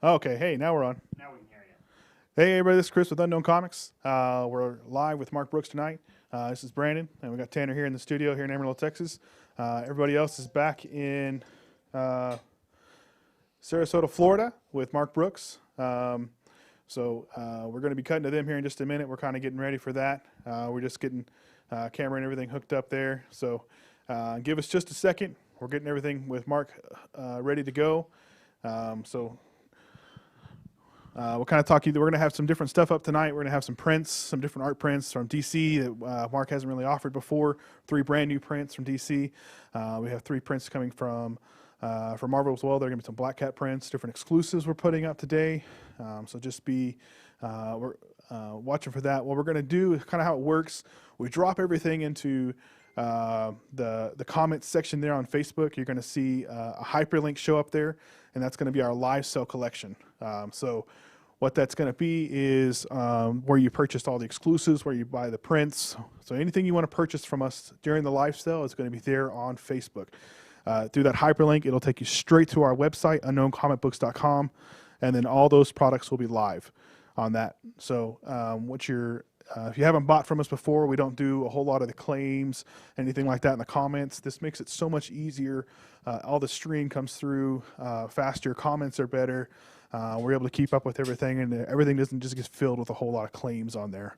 Okay, hey, now we're on. Now we can hear you. Hey, everybody, this is Chris with Unknown Comics. We're live with Mark Brooks tonight. This is Brandon, and we got Tanner here in the studio here in Amarillo, Texas. Everybody else is back in Sarasota, Florida with Mark Brooks. So we're going to be cutting to them here in just a minute. We're kind of getting ready for that. We're just getting camera and everything hooked up there. So give us just a second. We're getting everything with Mark ready to go. We'll kind of talk you. We're going to have some different stuff up tonight. We're going to have some prints, some different art prints from DC that Mark hasn't really offered before. 3 brand new prints from DC. We have 3 prints coming from Marvel as well. There are going to be some Black Cat prints, different exclusives we're putting up today. So just be watching for that. What we're going to do is kind of how it works. We drop everything into the comments section there on Facebook. You're going to see a hyperlink show up there, and that's going to be our live sale collection. So what that's going to be is where you purchased all the exclusives, where you buy the prints. So anything you want to purchase from us during the live sale is going to be there on Facebook. Through that hyperlink, it'll take you straight to our website, unknowncomicbooks.com, and then all those products will be live on that. So if you haven't bought from us before, we don't do a whole lot of the claims, anything like that in the comments. This makes it so much easier. All the stream comes through faster. Comments are better. We're able to keep up with everything, and everything doesn't just get filled with a whole lot of claims on there.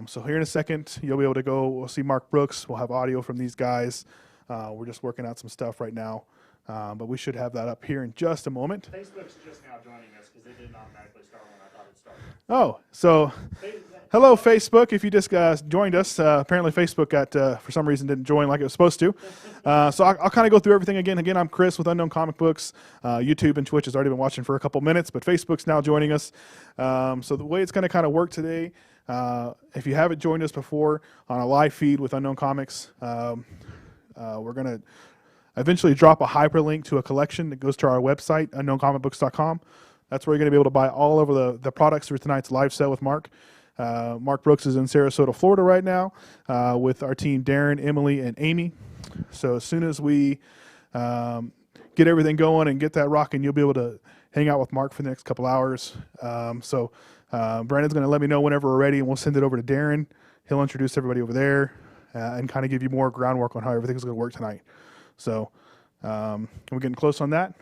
So here in a second, you'll be able to go. We'll see Mark Brooks. We'll have audio from these guys. We're just working out some stuff right now, but we should have that up here in just a moment. Facebook's just now joining us because it didn't automatically start when I thought it started. Oh, so hello, Facebook. If you just joined us, apparently Facebook for some reason, didn't join like it was supposed to. So I'll kind of go through everything again. Again, I'm Chris with Unknown Comic Books. YouTube and Twitch has already been watching for a couple minutes, but Facebook's now joining us. So the way it's going to kind of work today, if you haven't joined us before on a live feed with Unknown Comics, we're going to eventually drop a hyperlink to a collection that goes to our website, unknowncomicbooks.com. That's where you're going to be able to buy all over the products for tonight's live sale with Mark. Mark Brooks is in Sarasota, Florida right now with our team, Darren, Emily, and Amy. So as soon as we get everything going and get that rocking, you'll be able to hang out with Mark for the next couple hours. So Brandon's going to let me know whenever we're ready, and we'll send it over to Darren. He'll introduce everybody over there and kind of give you more groundwork on how everything's going to work tonight. So we're getting close on that.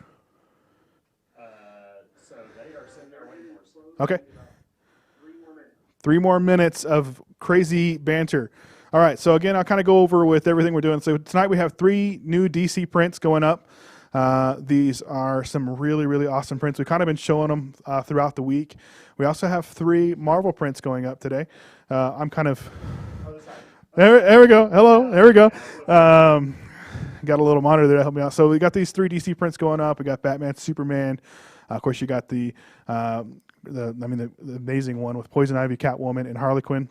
So they are sitting there waiting for us. Okay. 3 more minutes of crazy banter. All right, so again, I'll kind of go over with everything we're doing. So tonight we have 3 new DC prints going up. These are some really, really awesome prints. We've kind of been showing them throughout the week. We also have 3 Marvel prints going up today. I'm kind of... There we go. Hello. There we go. Got a little monitor there to help me out. So we got these 3 DC prints going up. We got Batman, Superman. Of course, you got the amazing one with Poison Ivy, Catwoman, and Harley Quinn.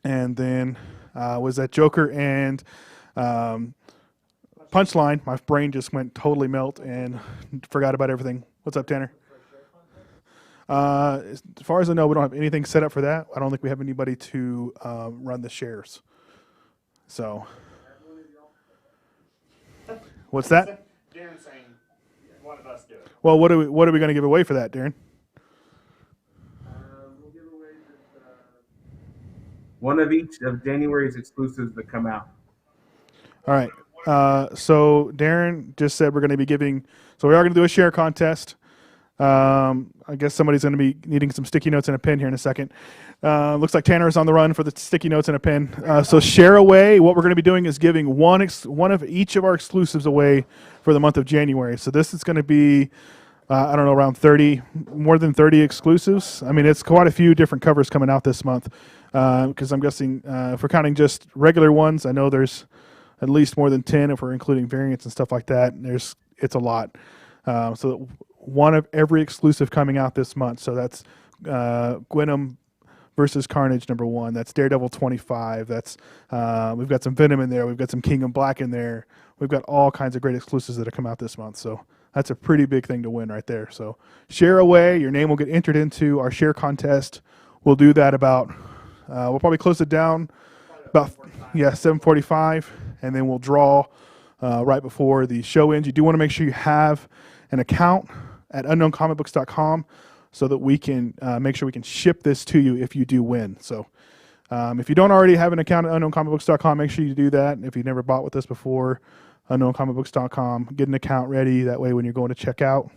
And then was that Joker and Punchline. My brain just went totally melt and forgot about everything. What's up, Tanner? As far as I know, we don't have anything set up for that. I don't think we have anybody to run the shares. So, what's that? Darren's saying one of us do it. Well, what are we going to give away for that, Darren? We'll give away just, one of each of January's exclusives that come out. All right. So Darren just said we're going to be giving. So we are going to do a share contest. I guess somebody's going to be needing some sticky notes and a pen here in a second. Looks like Tanner is on the run for the sticky notes and a pen. So share away. What we're going to be doing is giving one of each of our exclusives away for the month of January. So this is going to be, I don't know, around 30, more than 30 exclusives. I mean, it's quite a few different covers coming out this month. Because I'm guessing if we're counting just regular ones, I know there's at least more than 10 if we're including variants and stuff like that. It's a lot. So one of every exclusive coming out this month. So that's Gwenom versus Carnage #1. That's Daredevil 25. That's we've got some Venom in there. We've got some Kingdom Black in there. We've got all kinds of great exclusives that have come out this month. So that's a pretty big thing to win right there. So share away. Your name will get entered into our share contest. We'll do that about. We'll probably close it down about 7:45, and then we'll draw right before the show ends. You do want to make sure you have an account at unknowncomicbooks.com so that we can make sure we can ship this to you if you do win. So if you don't already have an account at unknowncomicbooks.com, make sure you do that. If you've never bought with us before, unknowncomicbooks.com, get an account ready. That way when you're going to check out,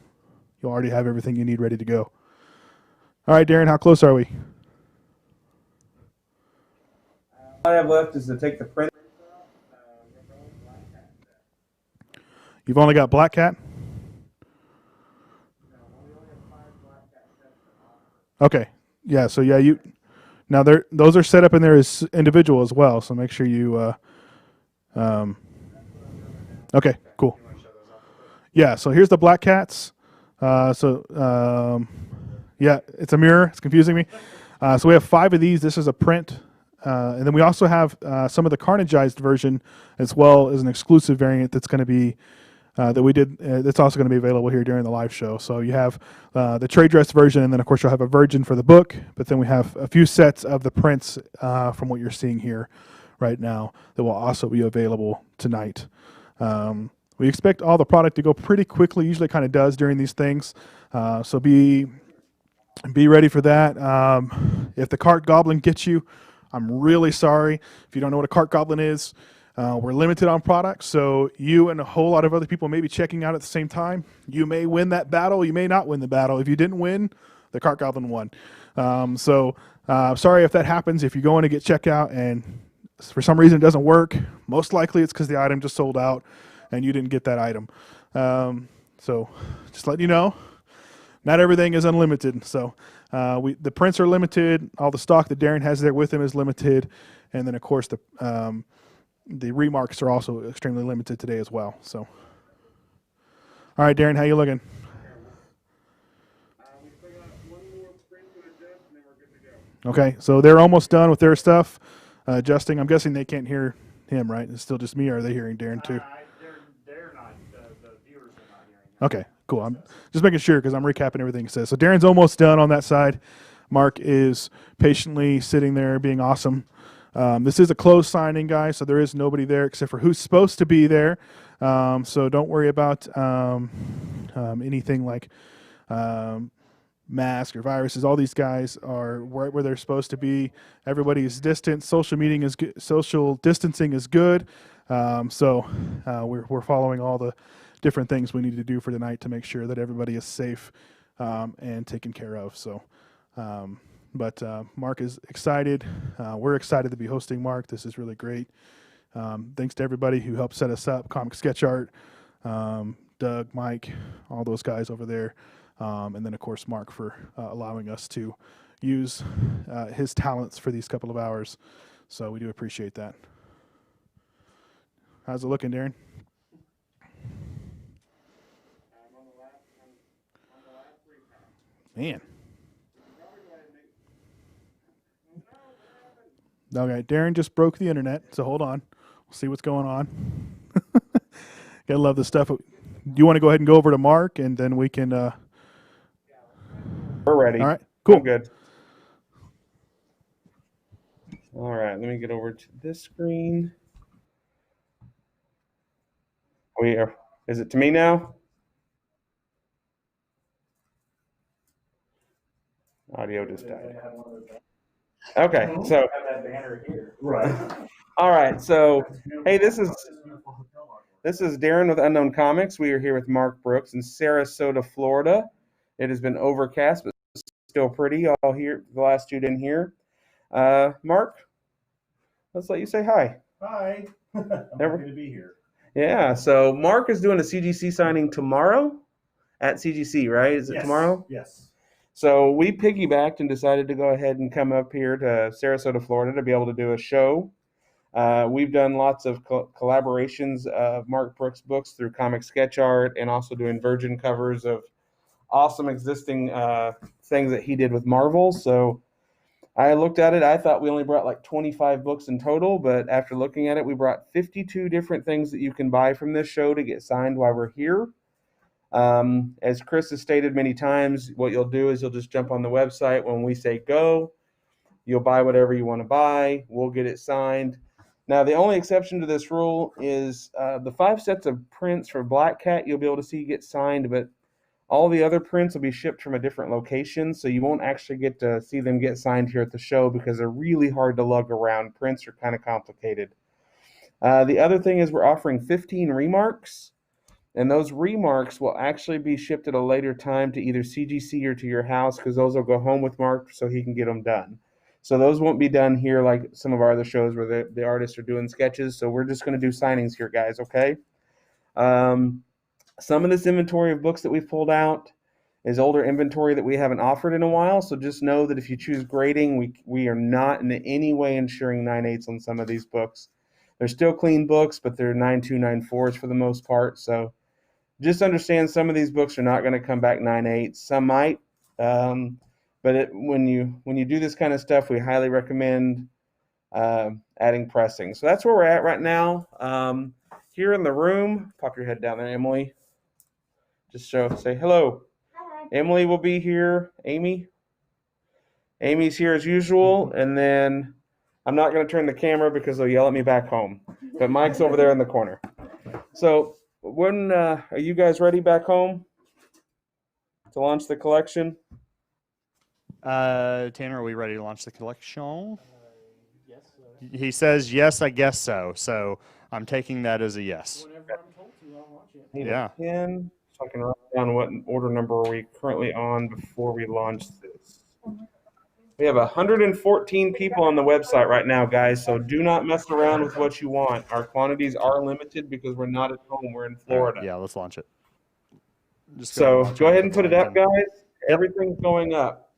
you'll already have everything you need ready to go. All right, Darren, how close are we? All I have left is to take the print. You've only got Black Cat? Okay. Yeah, so yeah, now those are set up in there as individual as well, so make sure you okay, cool. Yeah, so here's the Black Cats. Yeah, it's a mirror. It's confusing me. So we have 5 of these. This is a print. And then we also have some of the carnageized version as well as an exclusive variant that's going to be that we did. That's also going to be available here during the live show. So you have the trade dress version, and then of course you'll have a virgin for the book. But then we have a few sets of the prints from what you're seeing here right now that will also be available tonight. We expect all the product to go pretty quickly. Usually kind of does during these things. So be ready for that. If the cart goblin gets you, I'm really sorry. If you don't know what a cart goblin is, we're limited on products, so you and a whole lot of other people may be checking out at the same time. You may win that battle. You may not win the battle. If you didn't win, the cart goblin won. Sorry if that happens. If you're going to get checkout and for some reason it doesn't work, most likely it's because the item just sold out and you didn't get that item. So just letting you know, not everything is unlimited. So the prints are limited. All the stock that Darren has there with him is limited. And then, of course, the remarks are also extremely limited today as well. So, all right, Darren, how you looking? Okay, so they're almost done with their stuff, adjusting. I'm guessing they can't hear him, right? It's still just me, or are they hearing Darren too? They're not, the viewers are not hearing him. Okay, cool. I'm just making sure because I'm recapping everything he says. So Darren's almost done on that side. Mark is patiently sitting there being awesome. This is a closed signing, guys, so there is nobody there except for who's supposed to be there. So don't worry about anything like mask or viruses. All these guys are right where they're supposed to be. Everybody is distant. Social distancing is good. We're following all the different things we need to do for tonight to make sure that everybody is safe and taken care of. So, but Mark is excited. We're excited to be hosting Mark. This is really great. Thanks to everybody who helped set us up, Comic Sketch Art, Doug, Mike, all those guys over there. And then, of course, Mark for allowing us to use his talents for these couple of hours. So we do appreciate that. How's it looking, Darren? Man. Okay, Darren just broke the internet, so hold on. We'll see what's going on. Gotta love this stuff. Do you want to go ahead and go over to Mark, and then we can... We're ready. All right, cool. I'm good. All right, let me get over to this screen. Is it to me now? Audio just died. Okay, so Right. all right, so hey, this is Darren with Unknown Comics. We are here with Mark Brooks in Sarasota, Florida. It has been overcast, but still pretty. All here, the last 2 didn't hear. Mark, let's let you say hi. Hi. I'm happy to be here. Yeah, so Mark is doing a CGC signing tomorrow at CGC, right? Is it tomorrow? Yes. So we piggybacked and decided to go ahead and come up here to Sarasota, Florida to be able to do a show. We've done lots of collaborations of Mark Brooks books through Comic Sketch Art and also doing virgin covers of awesome existing things that he did with Marvel. So I looked at it. I thought we only brought like 25 books in total, but after looking at it, we brought 52 different things that you can buy from this show to get signed while we're here. As Chris has stated many times, what you'll do is you'll just jump on the website when we say go. You'll buy whatever you want to buy. We'll get it signed. Now, the only exception to this rule is the 5 sets of prints for Black Cat you'll be able to see get signed, but All the other prints will be shipped from a different location, so you won't actually get to see them get signed here at the show because they're really hard to lug around. Prints are kind of complicated. The other thing is we're offering 15 remarks, and those remarks will actually be shipped at a later time to either CGC or to your house because those will go home with Mark so he can get them done. So those won't be done here like some of our other shows where the artists are doing sketches. So we're just going to do signings here, guys, okay? Some of this inventory of books that we've pulled out is older inventory that we haven't offered in a while. So just know that if you choose grading, we are not in any way ensuring 9/8 on some of these books. They're still clean books, but they're 9.2, 9.4s for the most part. So just understand some of these books are not going to come back 9/8. Some might, but when you do this kind of stuff, we highly recommend adding pressing. So that's where we're at right now. Here in the room, pop your head down there, Emily. Just say hello. Hi. Emily will be here. Amy's here as usual, and then I'm not going to turn the camera because they'll yell at me back home. But Mike's over there in the corner. So when are you guys ready back home to launch the collection? Tanner, are we ready to launch the collection? Yes. He says yes, I guess so. So I'm taking that as a yes. Whenever I'm told to, I'll launch it. Need Yeah. a pen so I can write down what order number are we currently on before we launch this. We have 114 people on the website right now, guys, so do not mess around with what you want. Our quantities are limited because we're not at home. We're in Florida. Yeah, let's launch it. Just So launch go ahead and the put it link up, guys. Everything's going up.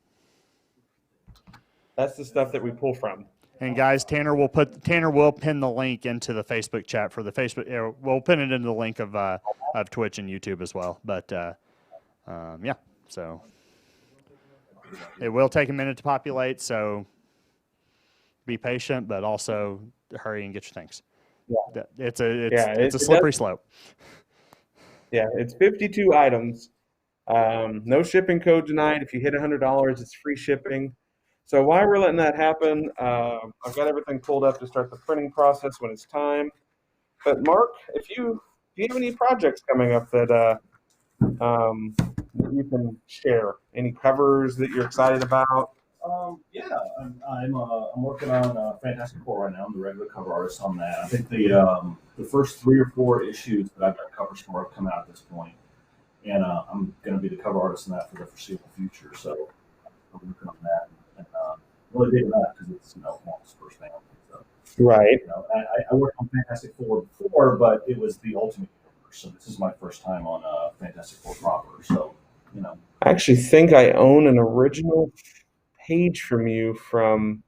That's the stuff that we pull from. And guys, Tanner will pin the link into the Facebook chat for the Facebook. We'll pin it into the link of Twitch and YouTube as well. But yeah, so it will take a minute to populate. So be patient, but also hurry and get your things. Yeah. It's a slippery slope. Yeah, it's 52 items. No shipping code tonight. If you hit $100, it's free shipping. So while we're letting that happen, I've got everything pulled up to start the printing process when it's time. But Mark, if you have any projects coming up that you can share, any covers that you're excited about? Yeah, I'm working on Fantastic Four right now. I'm the regular cover artist on that. I think the first 3 or 4 issues that I've got covers for have come out at this point, and I'm going to be the cover artist in that for the foreseeable future. So I'm working on that, and really digging that because it's Mark's first family. So, right. I worked on Fantastic Four before, but it was the Ultimate Universe. So this is my first time on Fantastic Four proper. So I actually think I own an original page from you from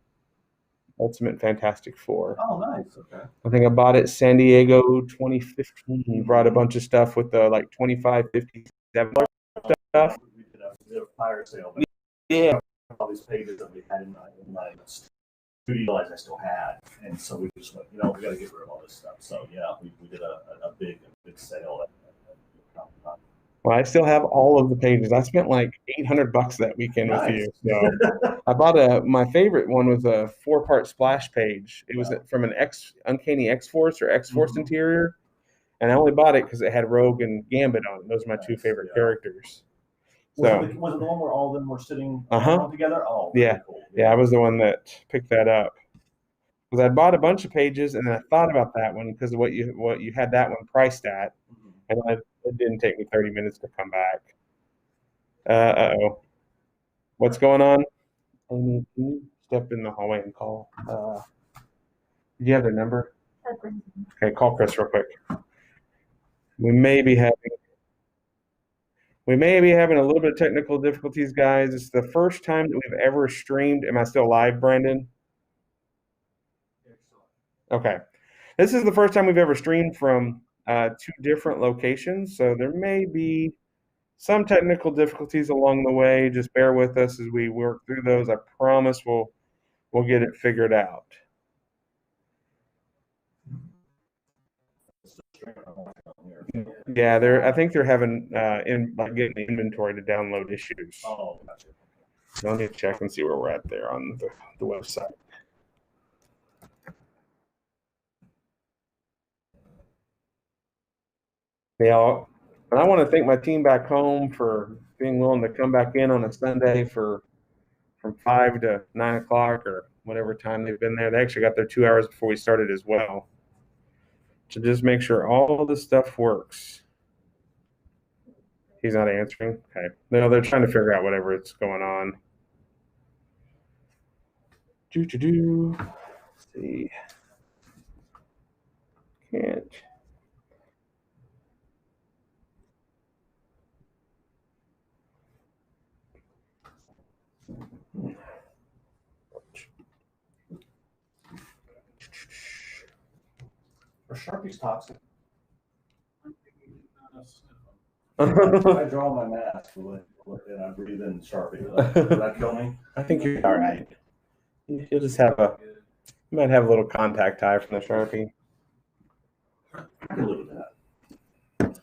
Ultimate Fantastic Four. Oh, nice. Okay. I think I bought it San Diego 2015. You brought a bunch of stuff with the like 25, 50, stuff. We did a fire sale. Yeah. All these pages that we had in my studio I still had, and so we just went, we got to get rid of all this stuff. So yeah, we did a big sale. Well, I still have all of the pages. I spent like $800 that weekend with you. So I bought my favorite one was a 4-part splash page. It was from an Uncanny X-Force or X-Force interior, and I only bought it because it had Rogue and Gambit on it. Those are my 2 favorite characters. So was it the one where all of them were sitting together? Oh, yeah, cool. Yeah, I was the one that picked that up because I bought a bunch of pages, and then I thought about that one because of what you had that one priced at, and it didn't take me 30 minutes to come back. Uh-oh. What's going on? Amy, can you step in the hallway and call? Do you have their number? Okay, call Chris real quick. We may be having a little bit of technical difficulties, guys. It's the first time that we've ever streamed. Am I still live, Brandon? Okay. This is the first time we've ever streamed from 2 different locations, so there may be some technical difficulties along the way. Just bear with us as we work through those. I promise we'll get it figured out. Yeah, I think they're having getting the inventory to download issues. Oh, gotcha. So let me check and see where we're at there on the website. Yeah, And I want to thank my team back home for being willing to come back in on a Sunday from 5 to 9 o'clock or whatever time they've been there. They actually got there 2 hours before we started as well, to just make sure all the stuff works. He's not answering. Okay. No, they're trying to figure out whatever's going on. Let's see. Can't. Are Sharpies toxic? I draw my mask and I breathe in Sharpie. Does that kill me? I think you're all right. You'll just have you might have a little contact tie from the Sharpie. I can live with that.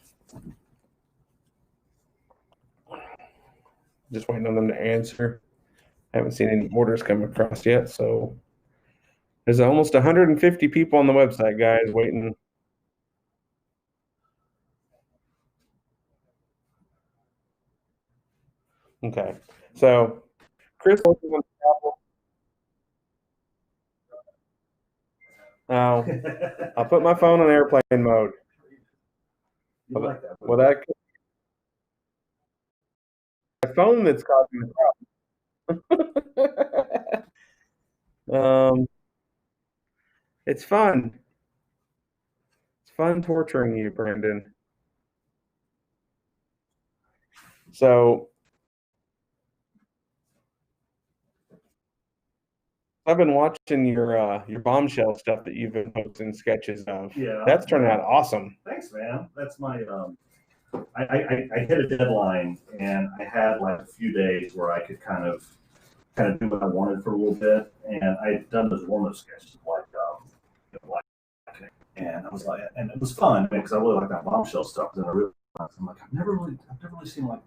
Just waiting on them to answer. I haven't seen any orders come across yet, so there's almost 150 people on the website, guys, waiting. Okay, so Chris, now I'll put my phone on airplane mode. You like that? Well, that my phone that's causing the problem. It's fun. It's fun torturing you, Brandon. So I've been watching your bombshell stuff that you've been posting sketches of. Yeah, That's turning out awesome. Thanks, man. That's my I hit a deadline and I had like a few days where I could kind of do what I wanted for a little bit, and I'd done those warm-up sketches and I was like, and it was fun because I really like that bombshell stuff. And I realized I'm like, I've never really seen like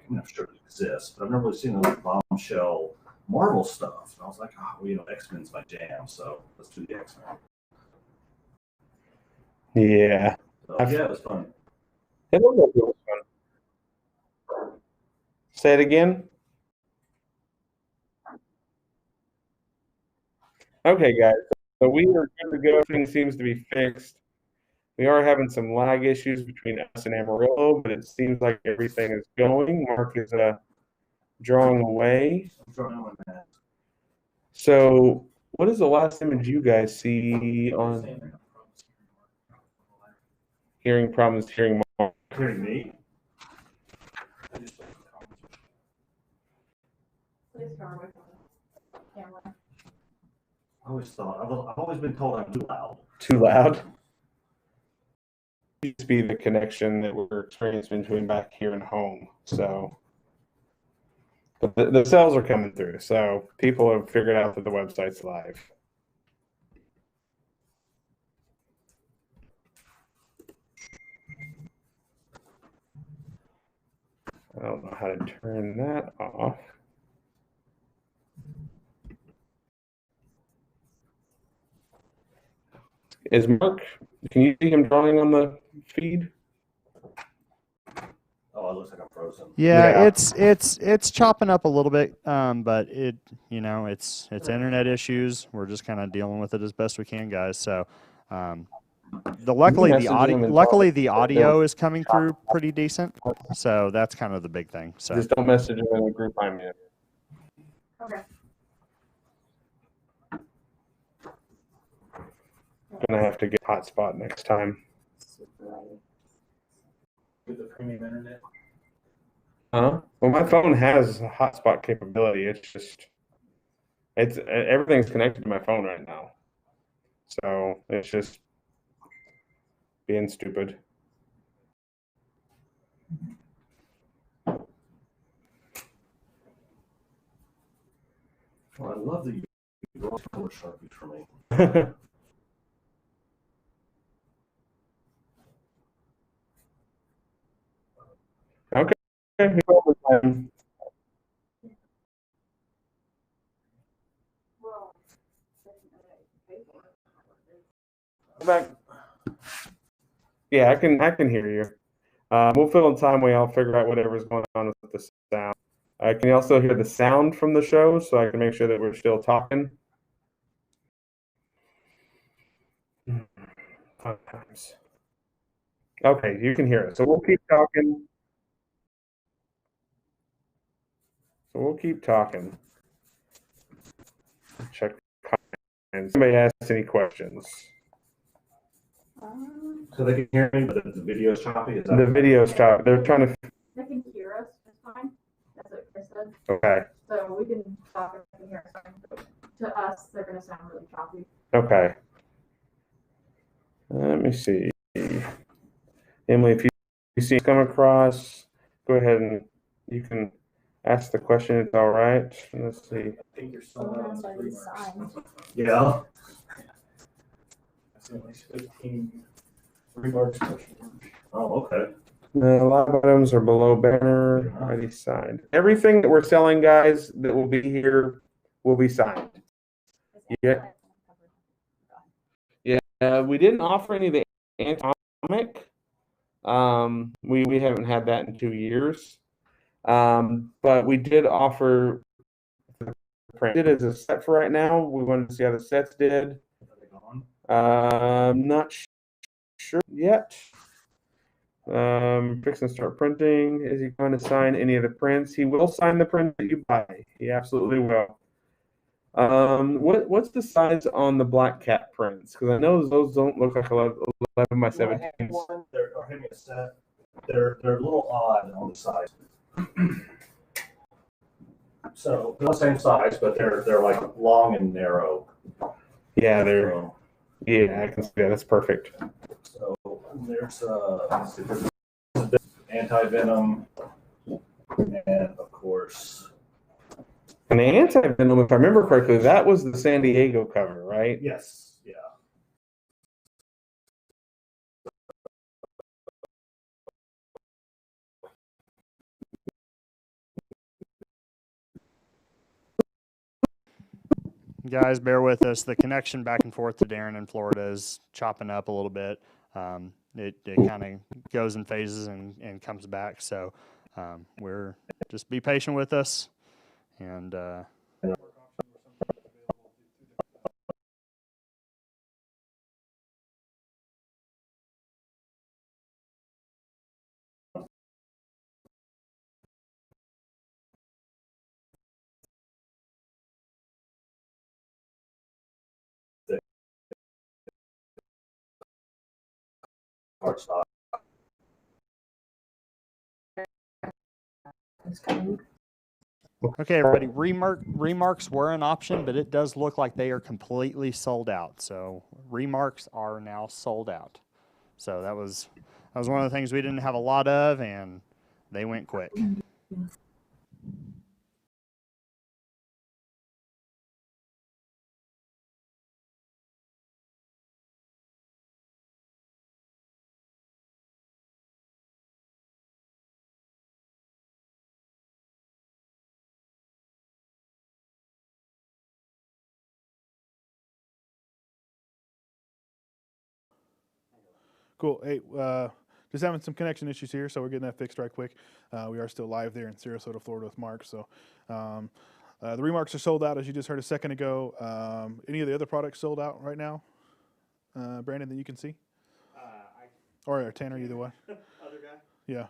I'm sure it exists, but I've never really seen like bombshell Marvel stuff. And I was like, oh, well, X-Men's my jam, so let's do the X-Men. Yeah. So, yeah, it was fun. It was fun. Say it again. Okay, guys. So we are good to go. Everything seems to be fixed. We are having some lag issues between us and Amarillo, but it seems like everything is going. Mark is drawing away. So what is the last image you guys see on hearing problems hearing Mark? Hearing me? I always thought, I've always been told I'm too loud. Too loud? It used to be the connection that we're experiencing between back here and home. So, but the cells are coming through. So people have figured out that the website's live. I don't know how to turn that off. Is Mark, can you see him drawing on the feed? Oh, it looks like I'm frozen. Yeah, it's chopping up a little bit, but it's internet issues. We're just kind of dealing with it as best we can, guys. So, luckily the audio is coming through pretty decent. So that's kind of the big thing. So just don't message him in the group I'm in. Okay. Gonna have to get hotspot next time. With the premium internet? Huh? Well, my phone has hotspot capability. It's everything's connected to my phone right now. So it's just being stupid. Well, I love that you draw color Sharpies for me. Okay. Back. Yeah, I can hear you. We'll fill in time while I'll figure out whatever's going on with the sound. Can you also hear the sound from the show so I can make sure that we're still talking? Fun times. Okay, you can hear it. So we'll keep talking. Check comments. Somebody ask any questions. So they can hear me, but the video's choppy. Is that The video's choppy. They're trying to. They can hear us just fine. That's what Chris said. Okay. So we can talk and they can hear us fine. But to us, they're going to sound really choppy. Okay. Let me see. Emily, if you see it come across, go ahead and you can ask the question. It's all right. Let's see. I think you're still on Somebody signed. Yeah. That's only 15 remarks. Oh, okay. A lot of items are below banner, already signed. Everything that we're selling, guys, that will be here will be signed. Yeah. Yeah, we didn't offer any of the anti-comic. We haven't had that in 2 years. But we did offer printed as a set for right now. We wanted to see how the sets did. Not sure yet. Fixing to start printing. Is he going to sign any of the prints? He will sign the print that you buy. He absolutely will. What's the size on the black cat prints? Because I know those don't look like 11 by 17s. They're having a set. They're a little odd on the size. So they're the same size, but they're like long and narrow. Yeah, yeah, I can see that. That's perfect. So there's anti-venom, and of course. And the anti-venom, if I remember correctly, that was the San Diego cover, right? Yes. Yeah. Guys, bear with us. The connection back and forth to Darren in Florida is chopping up a little bit. It kind of goes in phases and comes back. So we're just be patient with us. And Hard stop. okay, everybody, remarks were an option, but it does look like they are completely sold out. So remarks are now sold out. So that was one of the things we didn't have a lot of, and they went quick. Cool. Hey, just having some connection issues here, so we're getting that fixed right quick. We are still live there in Sarasota, Florida with Mark. So the remarks are sold out, as you just heard a second ago. Any of the other products sold out right now, Brandon, that you can see? Or Tanner, either way. Other guy? Yeah.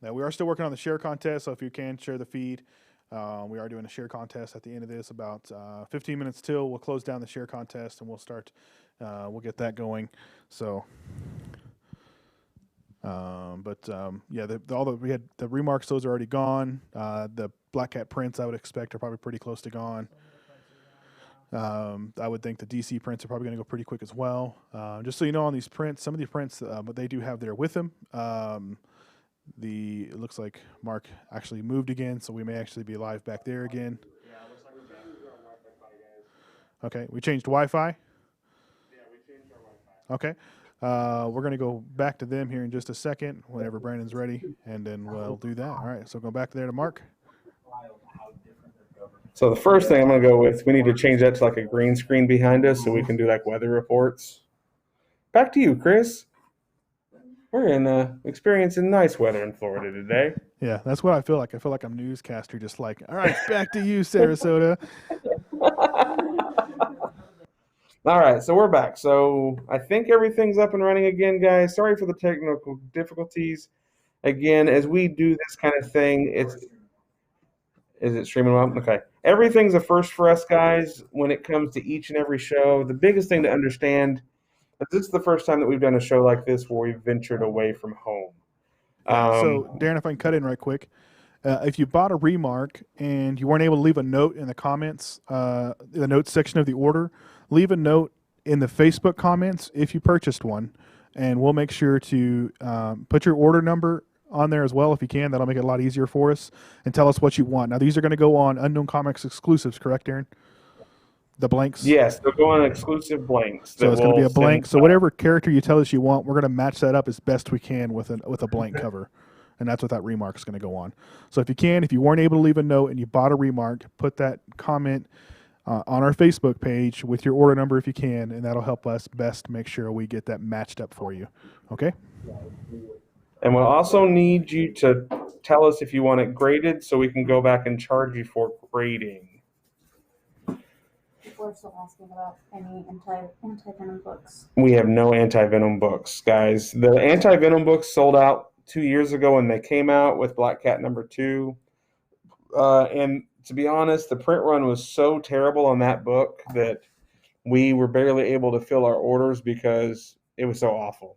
Now, we are still working on the share contest, so if you can share the feed. We are doing a share contest at the end of this. About 15 minutes till we'll close down the share contest and we'll start. We'll get that going. So, yeah, we had the remarks. Those are already gone. The Black Cat prints I would expect are probably pretty close to gone. I would think the DC prints are probably going to go pretty quick as well. Just so you know, on these prints, some of these prints, but they do have there with them. It looks like Mark actually moved again, so we may actually be live back there again. Yeah, it looks like we're back. We're on Wi-Fi, guys. Okay, we changed Wi-Fi. Yeah, we changed our Wi-Fi. Okay, we're going to go back to them here in just a second, whenever Brandon's ready, and then we'll do that. All right, so go back there to Mark. So the first thing I'm going to go with, we need to change that to like a green screen behind us so we can do like weather reports. Back to you, Chris. We're experiencing nice weather in Florida today. Yeah, that's what I feel like. I feel like I'm newscaster, just like, all right, back to you, Sarasota. All right, so we're back. So I think everything's up and running again, guys. Sorry for the technical difficulties. Again, as we do this kind of thing, is it streaming well? Okay. Everything's a first for us, guys, when it comes to each and every show. The biggest thing to understand is this is the first time that we've done a show like this where we've ventured away from home. So, Darren, if I can cut in right quick, if you bought a remarque and you weren't able to leave a note in the comments, the notes section of the order, leave a note in the Facebook comments if you purchased one, and we'll make sure to put your order number on there as well if you can. That'll make it a lot easier for us, and tell us what you want. Now, these are going to go on Unknown Comics exclusives, correct, Darren? The blanks? Yes, they'll go on exclusive blanks. So it's going to be a blank. So whatever character you tell us you want, we're going to match that up as best we can with a blank cover. And that's what that remark is going to go on. So if you weren't able to leave a note and you bought a remark, put that comment on our Facebook page with your order number if you can, and that'll help us best make sure we get that matched up for you. Okay? And we'll also need you to tell us if you want it graded so we can go back and charge you for grading. People are still asking about any anti-venom books. We have no anti-venom books, guys. The anti-venom books sold out 2 years ago when they came out with Black Cat #2. And to be honest, the print run was so terrible on that book that we were barely able to fill our orders because it was so awful.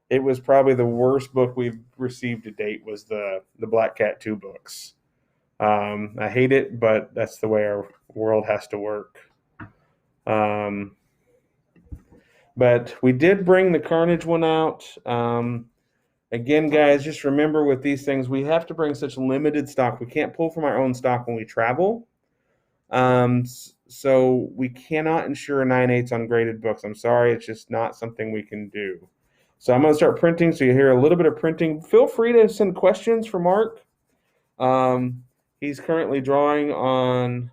It was probably the worst book we've received to date was the Black Cat 2 books. I hate it, but that's the way our world has to work. But we did bring the Carnage one out. Again, guys, just remember with these things, we have to bring such limited stock. We can't pull from our own stock when we travel. So we cannot insure 9/8 on graded books. I'm sorry, it's just not something we can do. So I'm going to start printing, so you hear a little bit of printing. Feel free to send questions for Mark. He's currently drawing on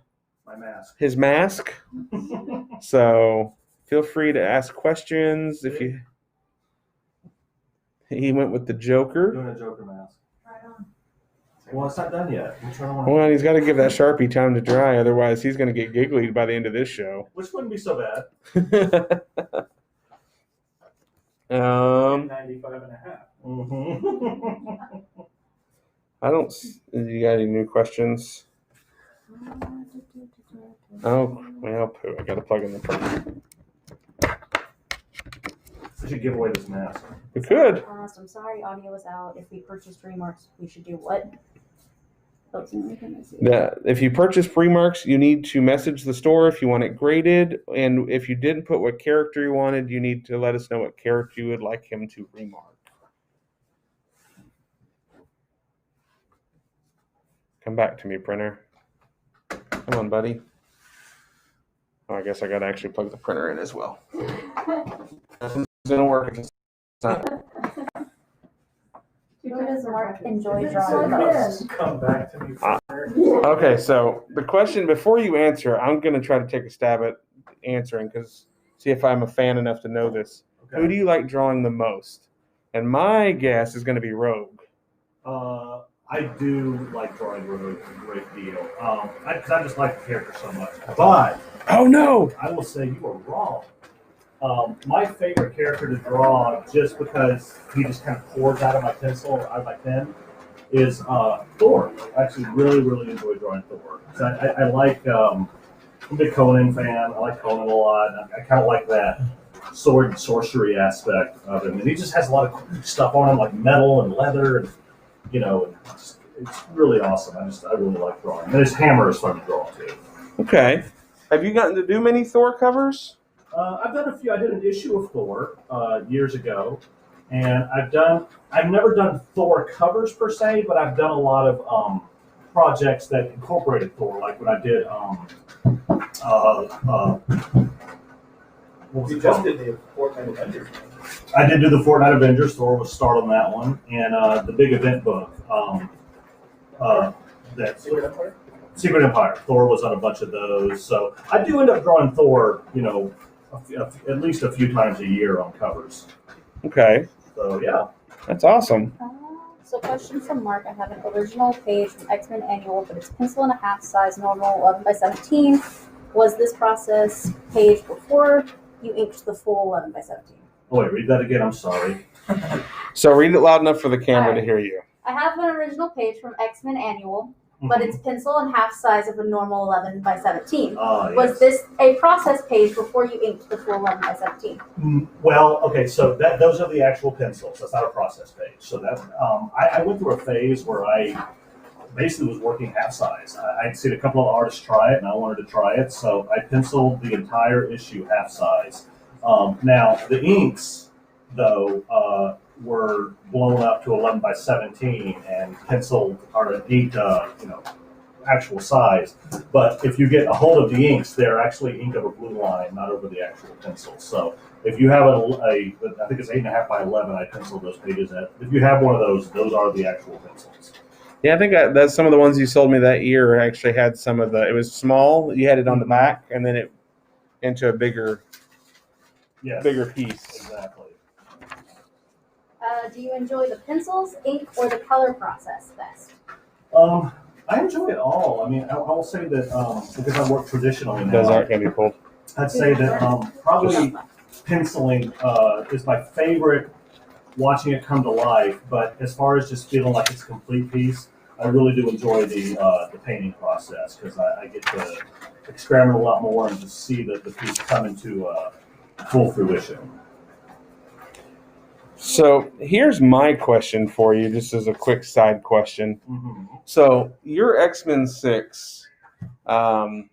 his mask. So feel free to ask questions if you. He went with the Joker. Doing a Joker mask. Right on. Well, it's not done yet. Which one? Well, he's got to give that Sharpie time to dry, otherwise he's going to get giggly by the end of this show. Which wouldn't be so bad. 95.5. Mm-hmm. I don't. You got any new questions? Oh, well, poo. I got to plug in the printer. We should give away this mask. We could. I'm sorry, audio is out. If we purchased remarks, we should do what? If you purchase remarks, you need to message the store if you want it graded, and if you didn't put what character you wanted, you need to let us know what character you would like him to remark. Come back to me, printer. Come on, buddy. Oh, I guess I got to actually plug the printer in as well. Nothing's going to work if it's not. Who does Mark enjoy drawing the most? Come back to me. Okay, so the question before you answer, I'm going to try to take a stab at answering because see if I'm a fan enough to know this. Okay. Who do you like drawing the most? And my guess is going to be Rogue. I do like drawing Rogue a great deal. Because I just like the character so much. But Oh no! I will say you are wrong. My favorite character to draw, just because he just kind of pours out of my pencil, out of my pen, is Thor. I actually really, really enjoy drawing Thor. So I like, I'm a big Conan fan. I like Conan a lot. I kind of like that sword and sorcery aspect of him. And he just has a lot of cool stuff on him, like metal and leather, and it's really awesome. I really like drawing. And his hammer is fun to draw too. Okay. Have you gotten to do many Thor covers? I've done a few. I did an issue of Thor years ago, and I've never done Thor covers per se, but I've done a lot of projects that incorporated Thor, like when I did what was You it just called? did the Fortnite Avengers. I did do the Fortnite Avengers. Thor was starred on that one, and the big event book. That Secret Empire? Secret Empire. Thor was on a bunch of those, so I do end up drawing Thor, at least a few times a year on covers. Okay. So yeah. That's awesome. So question from Mark. I have an original page from X-Men Annual, but it's pencil and a half size, normal, 11 by 17. Was this process page before you inked the full 11 by 17? Oh, wait, read that again. I'm sorry. So read it loud enough for the camera Alright. to hear you. I have an original page from X-Men Annual, but it's pencil and half size of a normal 11 by 17. Was this a process page before you inked the full 11 by 17? Well, okay, so those are the actual pencils. That's not a process page. So that I went through a phase where I basically was working half size. I'd seen a couple of artists try it, and I wanted to try it, so I penciled the entire issue half size. Now the inks, though, were blown up to 11 by 17 and penciled are an 8, actual size. But if you get a hold of the inks, they're actually ink of a blue line, not over the actual pencil. So if you have I think it's 8.5 by 11, I penciled those pages at. If you have one of those are the actual pencils. Yeah, I think that's some of the ones you sold me that year actually had some of the, it was small, you had it on the back, and then it into a bigger piece. Exactly. Do you enjoy the pencils, ink, or the color process best? I enjoy it all. I mean, I will say that because I work traditionally now, Those aren't going to be pulled. I'd say that probably penciling is my favorite, watching it come to life. But as far as just feeling like it's a complete piece, I really do enjoy the painting process because I get to experiment a lot more and just see the piece come into full fruition. So here's my question for you, just as a quick side question. Mm-hmm. So your X-Men 6, Which one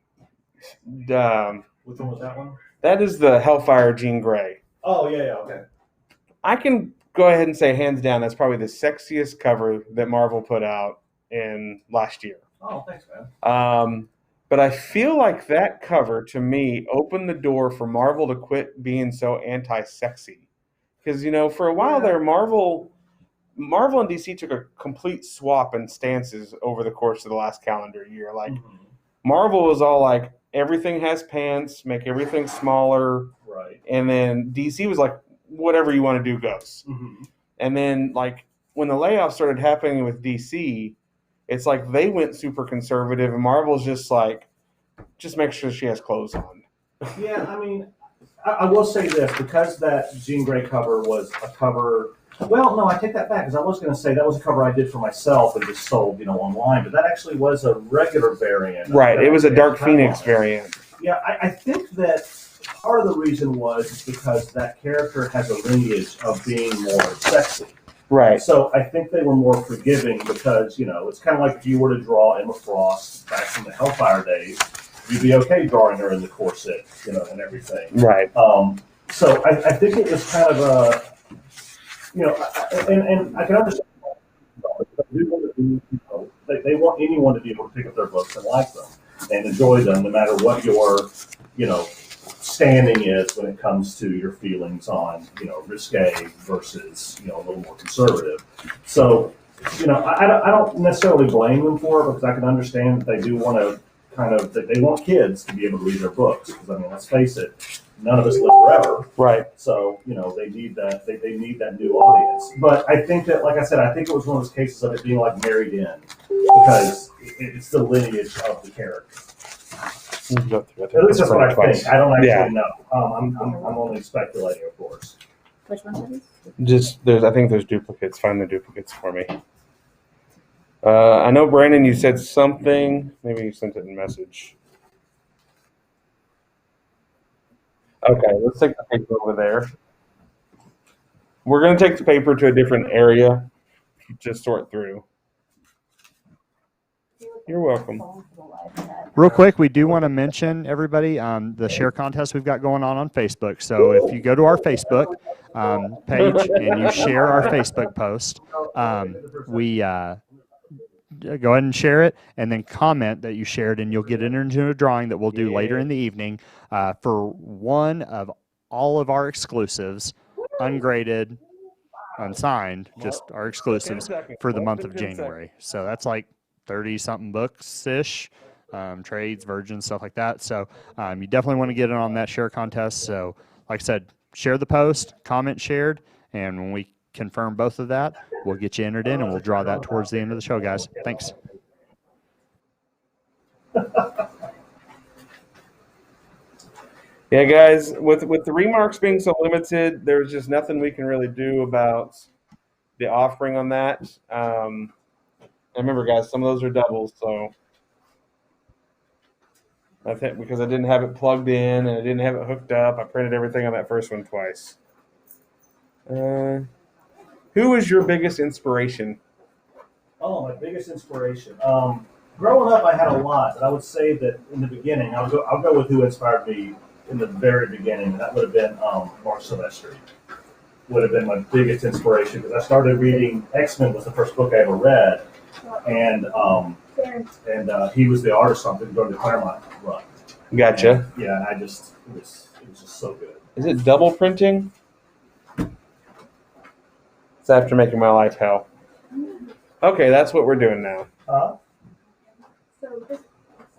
was that one? that is the Hellfire Jean Grey. Oh, yeah, okay. I can go ahead and say hands down that's probably the sexiest cover that Marvel put out in last year. Oh, thanks, man. But I feel like that cover, to me, opened the door for Marvel to quit being so anti-sexy. Because, for a while there, Marvel and DC took a complete swap in stances over the course of the last calendar year. Like, Marvel was all like, everything has pants, make everything smaller. Right. And then DC was like, whatever you want to do goes. Mm-hmm. And then, like, when the layoffs started happening with DC, it's like they went super conservative, and Marvel's just like, just make sure she has clothes on. Yeah, I mean, I will say this, because that Jean Grey cover was a cover. Well, no, I take that back, because I was going to say that was a cover I did for myself and just sold, online. But that actually was a regular variant. Right, it was a Dark Phoenix variant. Yeah, I think that part of the reason was because that character has a lineage of being more sexy. Right. So I think they were more forgiving because, it's kind of like if you were to draw Emma Frost back from the Hellfire days, you'd be okay drawing her in the corset, and everything. Right. So I think it was kind of a, and I can understand they want anyone to be able to pick up their books and like them and enjoy them no matter what your, standing is when it comes to your feelings on, risque versus, a little more conservative. So, I don't necessarily blame them for it because I can understand that they do want to they want kids to be able to read their books because, let's face it, none of us live forever. Right. So, they need that, they need that new audience. But I think that, like I said, I think it was one of those cases of it being like married in because it's the lineage of the character. At least that's what I think. I don't actually know. I'm only speculating, of course. Which one is it? I think there's duplicates. Find the duplicates for me. I know, Brandon, you said something. Maybe you sent it in message. Okay, let's take the paper over there. We're going to take the paper to a different area to sort through. You're welcome. Real quick, we do want to mention, everybody, the share contest we've got going on Facebook. So if you go to our Facebook page and you share our Facebook post, we go ahead and share it and then comment that you shared, and you'll get entered into a drawing that we'll do later in the evening for one of all of our exclusives, ungraded, unsigned, just our exclusives for the month of January. So that's like 30-something books-ish, trades, virgins, stuff like that. So you definitely want to get in on that share contest. So like I said, share the post, comment shared, and when we confirm both of that, we'll get you entered in, and we'll draw that towards the end of the show, guys. Thanks. Yeah, guys, with the remarks being so limited, there's just nothing we can really do about the offering on that. And remember, guys, some of those are doubles, so I think because I didn't have it plugged in and I didn't have it hooked up, I printed everything on that first one twice. Who was your biggest inspiration? Oh, my biggest inspiration. Growing up, I had a lot, but I would say that in the beginning, I'll go with who inspired me in the very beginning, and that would have been Mark Silvestri. Would have been my biggest inspiration because I started reading X-Men was the first book I ever read, and he was the artist on during the Claremont run. Gotcha. And, yeah, and it was just so good. Is it double printing? It's after making my life hell. Okay, that's what we're doing now.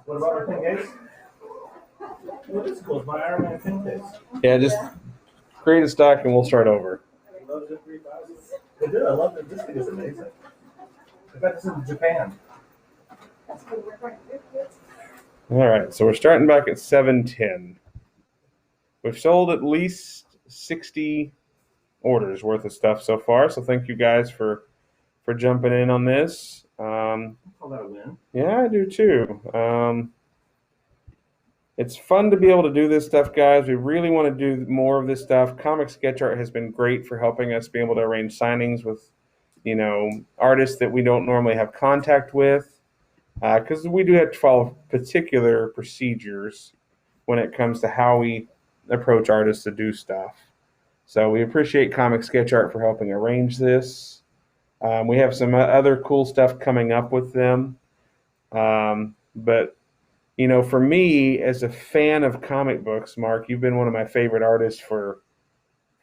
What about our pen case? Well, this is cool. It's my Iron Man pen case. Yeah, just create a stock and we'll start over. They do. I love it. This thing is amazing. I bet this in Japan. All right, so we're starting back at 710. We've sold at least 60 orders worth of stuff so far, so thank you guys for jumping in on this. I call that a win. Yeah, I do too. It's fun to be able to do this stuff, guys. We really want to do more of this stuff. Comic Sketch Art has been great for helping us be able to arrange signings with, artists that we don't normally have contact with, because we do have to follow particular procedures when it comes to how we approach artists to do stuff. So we appreciate Comic Sketch Art for helping arrange this. We have some other cool stuff coming up with them. But, for me, as a fan of comic books, Mark, you've been one of my favorite artists for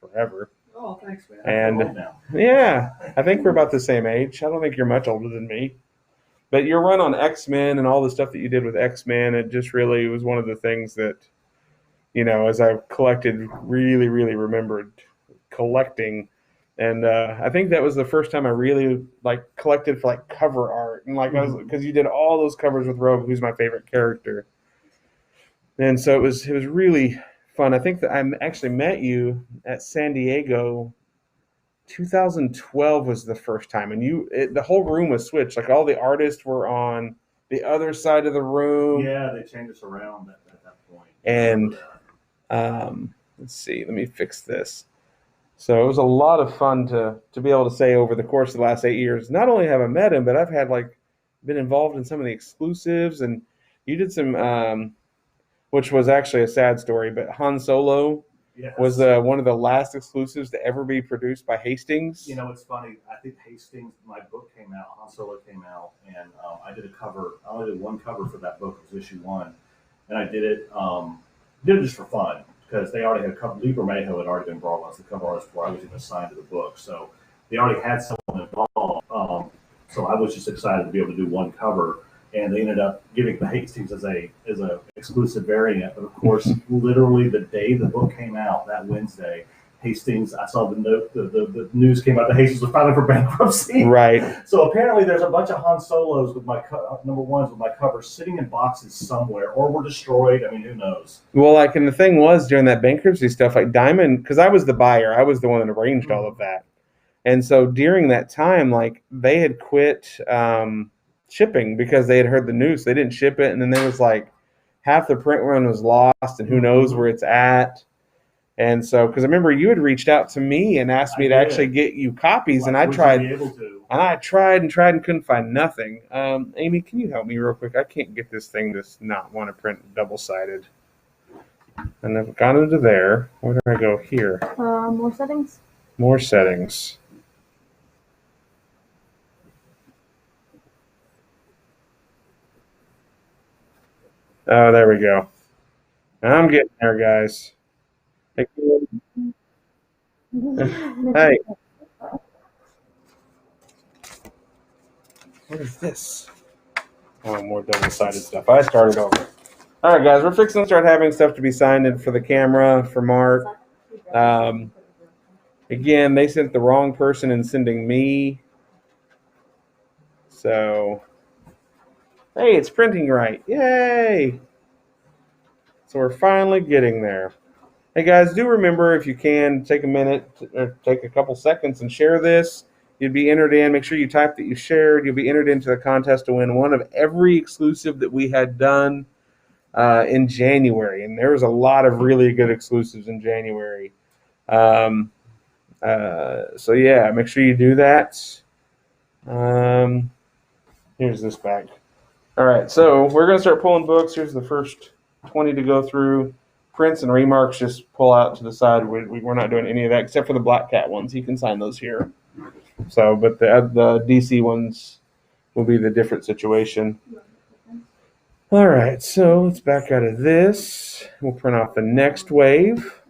forever. Oh, thanks, man. And yeah, I think we're about the same age. I don't think you're much older than me. But your run on X-Men and all the stuff that you did with X-Men, it just really was one of the things that, as I've collected, really, really remembered collecting. And I think that was the first time I really collected for cover art, and because you did all those covers with Rogue, who's my favorite character. And so it was really fun. I think that I actually met you at San Diego. 2012 was the first time, and the whole room was switched. All the artists were on the other side of the room. Yeah, they changed us around at that point. And let's see, let me fix this. So it was a lot of fun to be able to say over the course of the last 8 years, not only have I met him, but I've had been involved in some of the exclusives, and you did some, which was actually a sad story, but Han Solo was one of the last exclusives to ever be produced by Hastings. It's funny. I think Hastings, my book came out, Han Solo came out, and I did a cover. I only did one cover for that book. It was issue 1, and I did it just for fun. Because they already had a couple. Lee Bermejo had already been brought on as the cover artist before I was even assigned to the book. So they already had someone involved. So I was just excited to be able to do one cover. And they ended up giving the Hastings as a exclusive variant. But of course, literally the day the book came out, that Wednesday, Hastings, I saw the news came out that Hastings was filing for bankruptcy. Right. So apparently there's a bunch of Han Solos with my number ones with my covers sitting in boxes somewhere, or were destroyed. I mean, who knows? Well, and the thing was during that bankruptcy stuff, Diamond, because I was the buyer, I was the one that arranged all of that. And so during that time, they had quit shipping because they had heard the news. They didn't ship it. And then there was half the print run was lost, and who knows where it's at. And so, because I remember you had reached out to me and asked me to actually get you copies, and I tried, and couldn't find nothing. Amy, can you help me real quick? I can't get this thing to not want to print double-sided. And I've gone into there. Where do I go here? More settings. More settings. Oh, there we go. I'm getting there, guys. Hey. What is this? Oh, more double-sided stuff. I started over. All right, guys, we're fixing to start having stuff to be signed in for the camera, for Mark. Again, they sent the wrong person in sending me. So, hey, it's printing right. Yay! So we're finally getting there. Hey guys, do remember, if you can, take a minute or take a couple seconds and share this. You'd be entered in. Make sure you type that you shared. You'll be entered into the contest to win one of every exclusive that we had done in January. And there was a lot of really good exclusives in January. So yeah, make sure you do that. Here's this bag. All right, so we're going to start pulling books. Here's the first 20 to go through. Prints and remarks, just pull out to the side. We're not doing any of that except for the Black Cat ones. You can sign those here. So, but the DC ones will be the different situation. All right, so let's back out of this. We'll print off the next wave.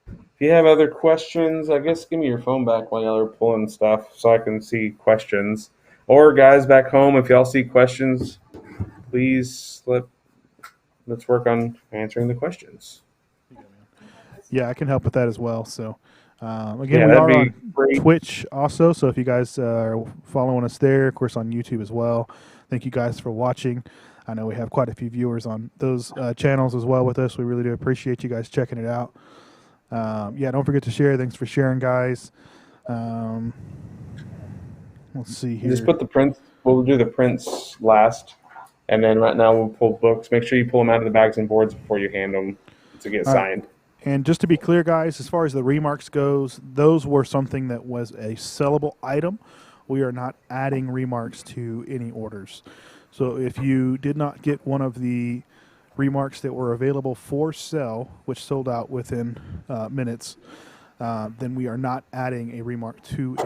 If you have other questions, I guess give me your phone back while y'all are pulling stuff so I can see questions. Or guys back home, if y'all see questions, please let's work on answering the questions. Yeah, I can help with that as well. So, again, Yeah, we that'd are be on great. Twitch also. So if you guys are following us there, of course on YouTube as well. Thank you guys for watching. I know we have quite a few viewers on those channels as well with us. We really do appreciate you guys checking it out. Yeah, don't forget to share. Thanks for sharing, guys. Let's see here. Just put the prints. We'll do the prints last, and then right now we'll pull books. Make sure you pull them out of the bags and boards before you hand them to get All right. signed. And just to be clear, guys, as far as the remarks goes, those were something that was a sellable item. We are not adding remarks to any orders. So if you did not get one of the remarks that were available for sale, which sold out within minutes, then we are not adding a remark to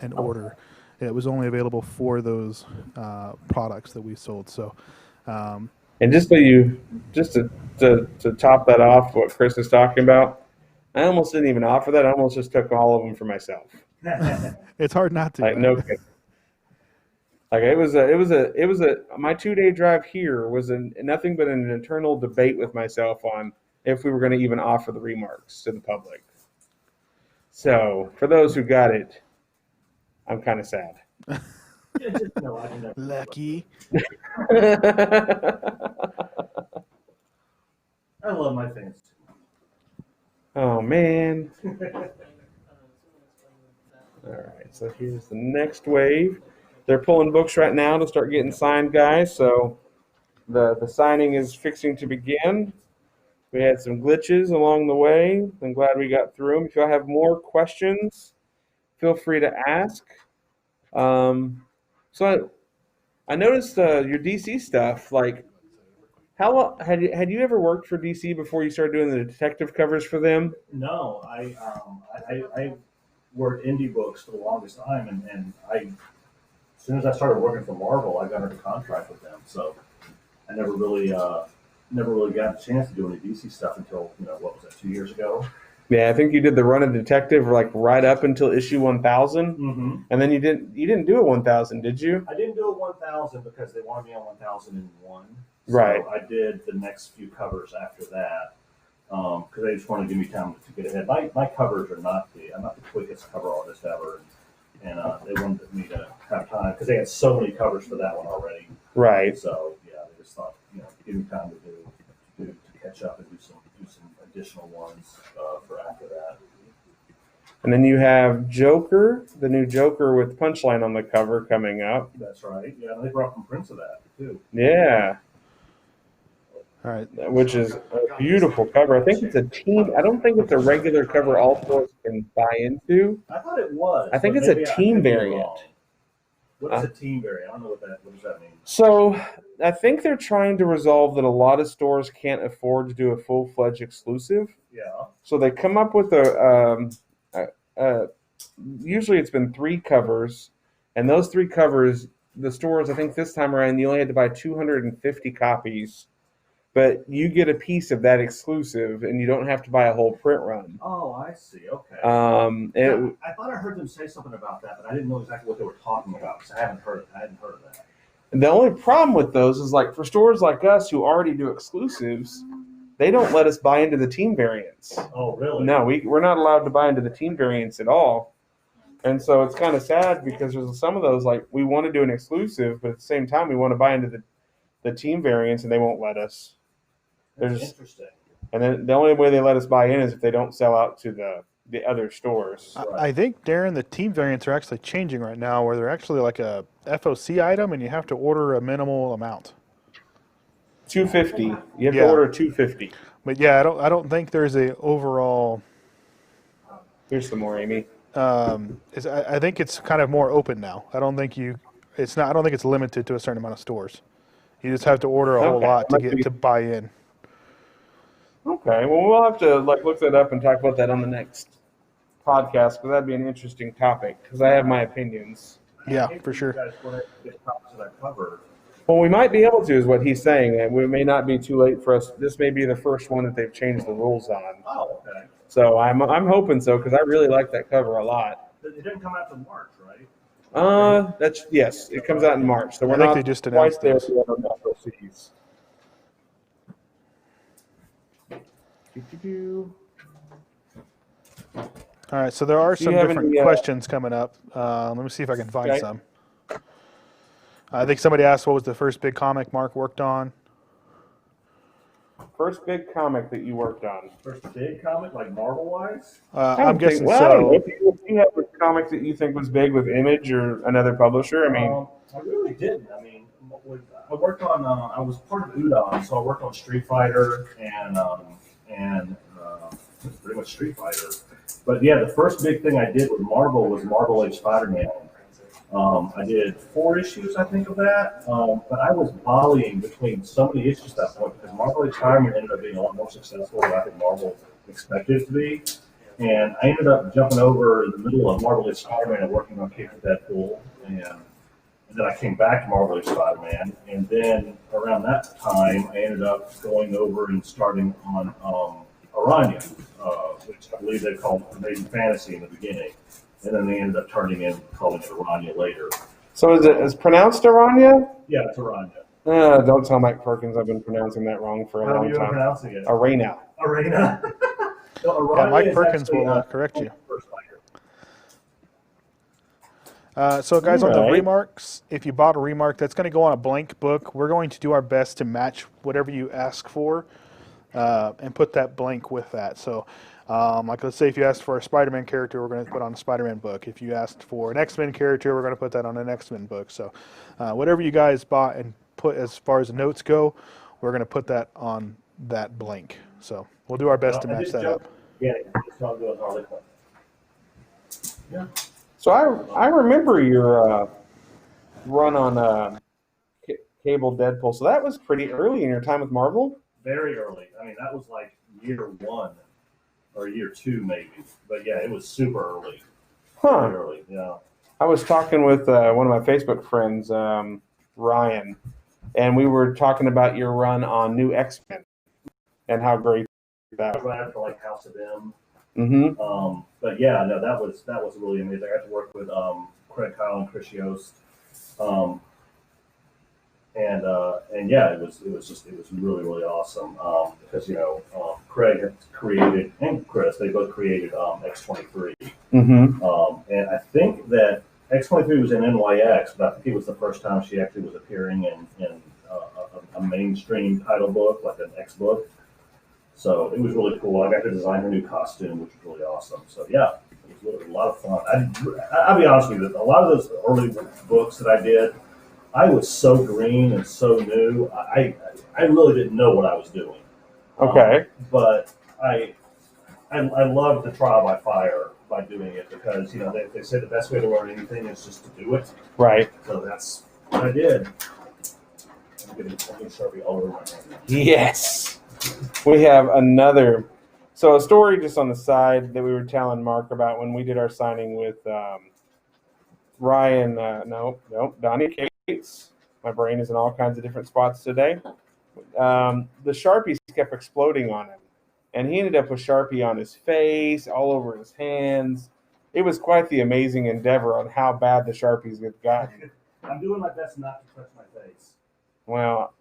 an order. It was only available for those products that we sold. So, And just to top that off, what Chris is talking about, I almost didn't even offer that. I almost just took all of them for myself. it's hard not to. Like, no kidding. Like it was my 2-day drive here was nothing but an internal debate with myself on if we were going to even offer the remarks to the public. So for those who got it, I'm kind of sad. Lucky. I love my fans. Oh man. All right, so here's the next wave. They're pulling books right now to start getting signed, guys. So the signing is fixing to begin. We had some glitches along the way. I'm glad we got through them. If y'all have more questions, feel free to ask. So I noticed your DC stuff. Like, how had you ever worked for DC before you started doing the detective covers for them? No, I worked indie books for the longest time, and as soon as I started working for Marvel, I got into contract with them. So I never really got a chance to do any DC stuff until what was that, 2 years ago? Yeah, I think you did the run of detective like right up until issue 1000, and then you didn't do a 1000, did you? I didn't do a 1000 because they wanted me on 1001. So Right. I did the next few covers after that because they just wanted to give me time to get ahead. My covers are I'm not the quickest cover artist ever, and they wanted me to have time because they had so many covers for that one already. Right. So yeah, they just thought give me time to catch up and do some additional ones for after that. And then you have Joker, the new Joker with Punchline on the cover coming up. That's right. Yeah, they brought some prints of that too. Yeah. All right. Which is a beautiful cover. I think it's a team. I don't think it's a regular cover all stores can buy into. I thought it was. I think but it's a maybe I team could be variant. wrong. What is a team variant? I don't know what does that mean? So I think they're trying to resolve that a lot of stores can't afford to do a full-fledged exclusive. Yeah. So they come up with usually it's been 3 covers, and those 3 covers, the stores, I think this time around, you only had to buy 250 copies, but you get a piece of that exclusive, and you don't have to buy a whole print run. Oh, I see. Okay. I thought I heard them say something about that, but I didn't know exactly what they were talking about because I hadn't heard of that. And the only problem with those is like for stores like us who already do exclusives, they don't let us buy into the team variants. Oh, really? No, we're not allowed to buy into the team variants at all. And so it's kind of sad because there's some of those, like, we want to do an exclusive, but at the same time, we want to buy into the team variants, and they won't let us. That's There's, interesting. and then the only way they let us buy in is if they don't sell out to the other stores. I think, Darren, the team variants are actually changing right now, where they're actually like a FOC item, and you have to order a minimal amount. 250. You have Yeah. to order 250. But yeah, I don't think there's a overall. Here's some more, Amy. I think it's kind of more open now. I don't think it's not. I don't think it's limited to a certain amount of stores. You just have to order a whole Okay. lot to get to buy in. Okay, well, we'll have to look that up and talk about that on the next podcast because that'd be an interesting topic because I have my opinions. Yeah, I hate for you sure. guys want to get copies of that cover. Well, we might be able to, is what he's saying, and we may not be too late for us. This may be the first one that they've changed the rules on. Oh, okay. So I'm hoping so because I really like that cover a lot. It didn't come out till March, right? That's yes, it comes out in March, so I we're think not they just quite announced there this. yet on Natural Cities. All right, so there are Do you some have different any, questions coming up. Let me see if I can find Okay. some. I think somebody asked what was the first big comic Mark worked on. First big comic that you worked on. First big comic, like Marvel wise? I'm guessing I don't know. so. If you have a comic that you think was big with Image or another publisher, I mean, I really didn't. I mean, I worked on. I was part of Udon, so I worked on Street Fighter and pretty much Street Fighter. But yeah, the first big thing I did with Marvel was Marvel Age Spider-Man. I did 4 issues, I think, of that. But I was volleying between so many issues at that point because Marvel Age Spider-Man ended up being a lot more successful than I think Marvel expected it to be. And I ended up jumping over in the middle of Marvel Age Spider-Man and working on Kick of Deadpool. And then I came back to Marvel Age Spider-Man. And then around that time, I ended up going over and starting on Aranya, which I believe they called Amazing Fantasy in the beginning. And then they ended up turning in calling it Aranya later. so is pronounced Aranya? Yeah, it's Aranya. Don't tell Mike Perkins I've been pronouncing that wrong for a How have long you been time. pronouncing it? Arena. Arena. No, Yeah, Aranya Mike is Perkins actually, will correct you. first fighter. So guys, on the Alright. remarks, if you bought a remark, that's going to go on a blank book. We're going to do our best to match whatever you ask for and put that blank with that. So like let's say if you asked for a Spider-Man character, we're going to put on a Spider-Man book. If you asked for an X-Men character, we're going to put that on an X-Men book. So whatever you guys bought and put as far as notes go, we're going to put that on that blank. So we'll do our best to I match did that joke- up. Yeah, so I'm doing Harley Quinn. Yeah. So I remember your run on Cable Deadpool. So that was pretty early in your time with Marvel. Very early. I mean, that was like year 1 or year 2 maybe. But yeah, it was super early. Huh. Very early, yeah. I was talking with one of my Facebook friends, Ryan, and we were talking about your run on New X-Men and how great that was. Right after like House of M. Mm-hmm. But yeah, no, that was really amazing. I got to work with Craig Kyle and Chris Yost. And yeah, it was really, really awesome. Because Craig had created, and Chris, they both created X-23. Mm-hmm. And I think that X-23 was in NYX, but I think it was the first time she actually was appearing in a mainstream title book, like an X book. So it was really cool. I got to design her new costume, which was really awesome. So yeah, it was a lot of fun. I'll be honest with you, a lot of those early books that I did, I was so green and so new. I really didn't know what I was doing. Okay. But I love the trial by fire by doing it because they say the best way to learn anything is just to do it. Right. So that's what I did. I'm getting Sharpie all over my hand. Yes. We have another. So a story just on the side that we were telling Mark about when we did our signing with Ryan. Donnie Cates. My brain is in all kinds of different spots today. The Sharpies kept exploding on him. And he ended up with Sharpie on his face, all over his hands. It was quite the amazing endeavor on how bad the Sharpies had gotten. I'm doing my best not to touch my face. Well,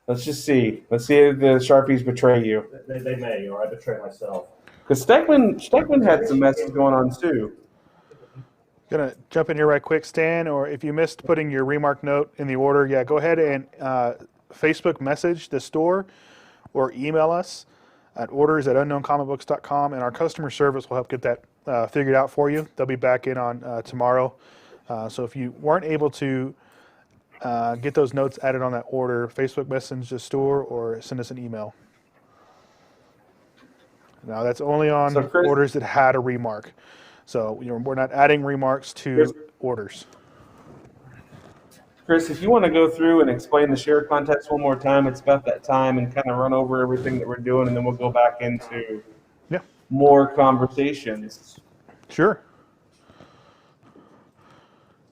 let's just see. Let's see if the Sharpies betray you. They may, or I betray myself. Because Steckman had some messes going on too. Gonna jump in here right quick, Stan, or if you missed putting your remark note in the order, yeah, go ahead and Facebook message the store or email us at orders@unknowncomicbooks.com, and our customer service will help get that figured out for you. They'll be back in on tomorrow. So if you weren't able to get those notes added on that order, Facebook message the store or send us an email. Now that's only on So, Chris- orders that had a remark. So we're not adding remarks to orders. Chris, if you want to go through and explain the share contest one more time, it's about that time, and kind of run over everything that we're doing, and then we'll go back into more conversations. Sure.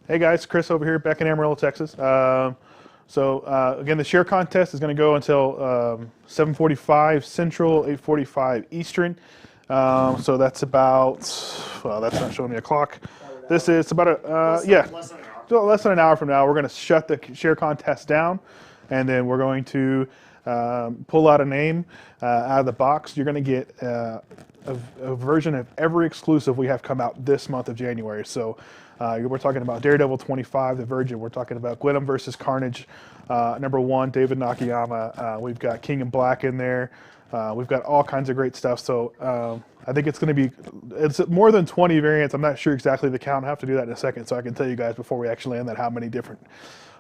Hey guys, Chris over here, back in Amarillo, Texas. Again, the share contest is going to go until 7:45 Central, 8:45 Eastern. So that's about, well, that's not showing me a clock. This is about less than an hour from now. We're going to shut the share contest down, and then we're going to pull out a name out of the box. You're going to get a version of every exclusive we have come out this month of January. So we're talking about Daredevil 25, The Virgin. We're talking about Gwenum versus Carnage, #1, David Nakayama. We've got King in Black in there. We've got all kinds of great stuff. So I think it's going to be, it's more than 20 variants. I'm not sure exactly the count. I have to do that in a second so I can tell you guys before we actually end that how many different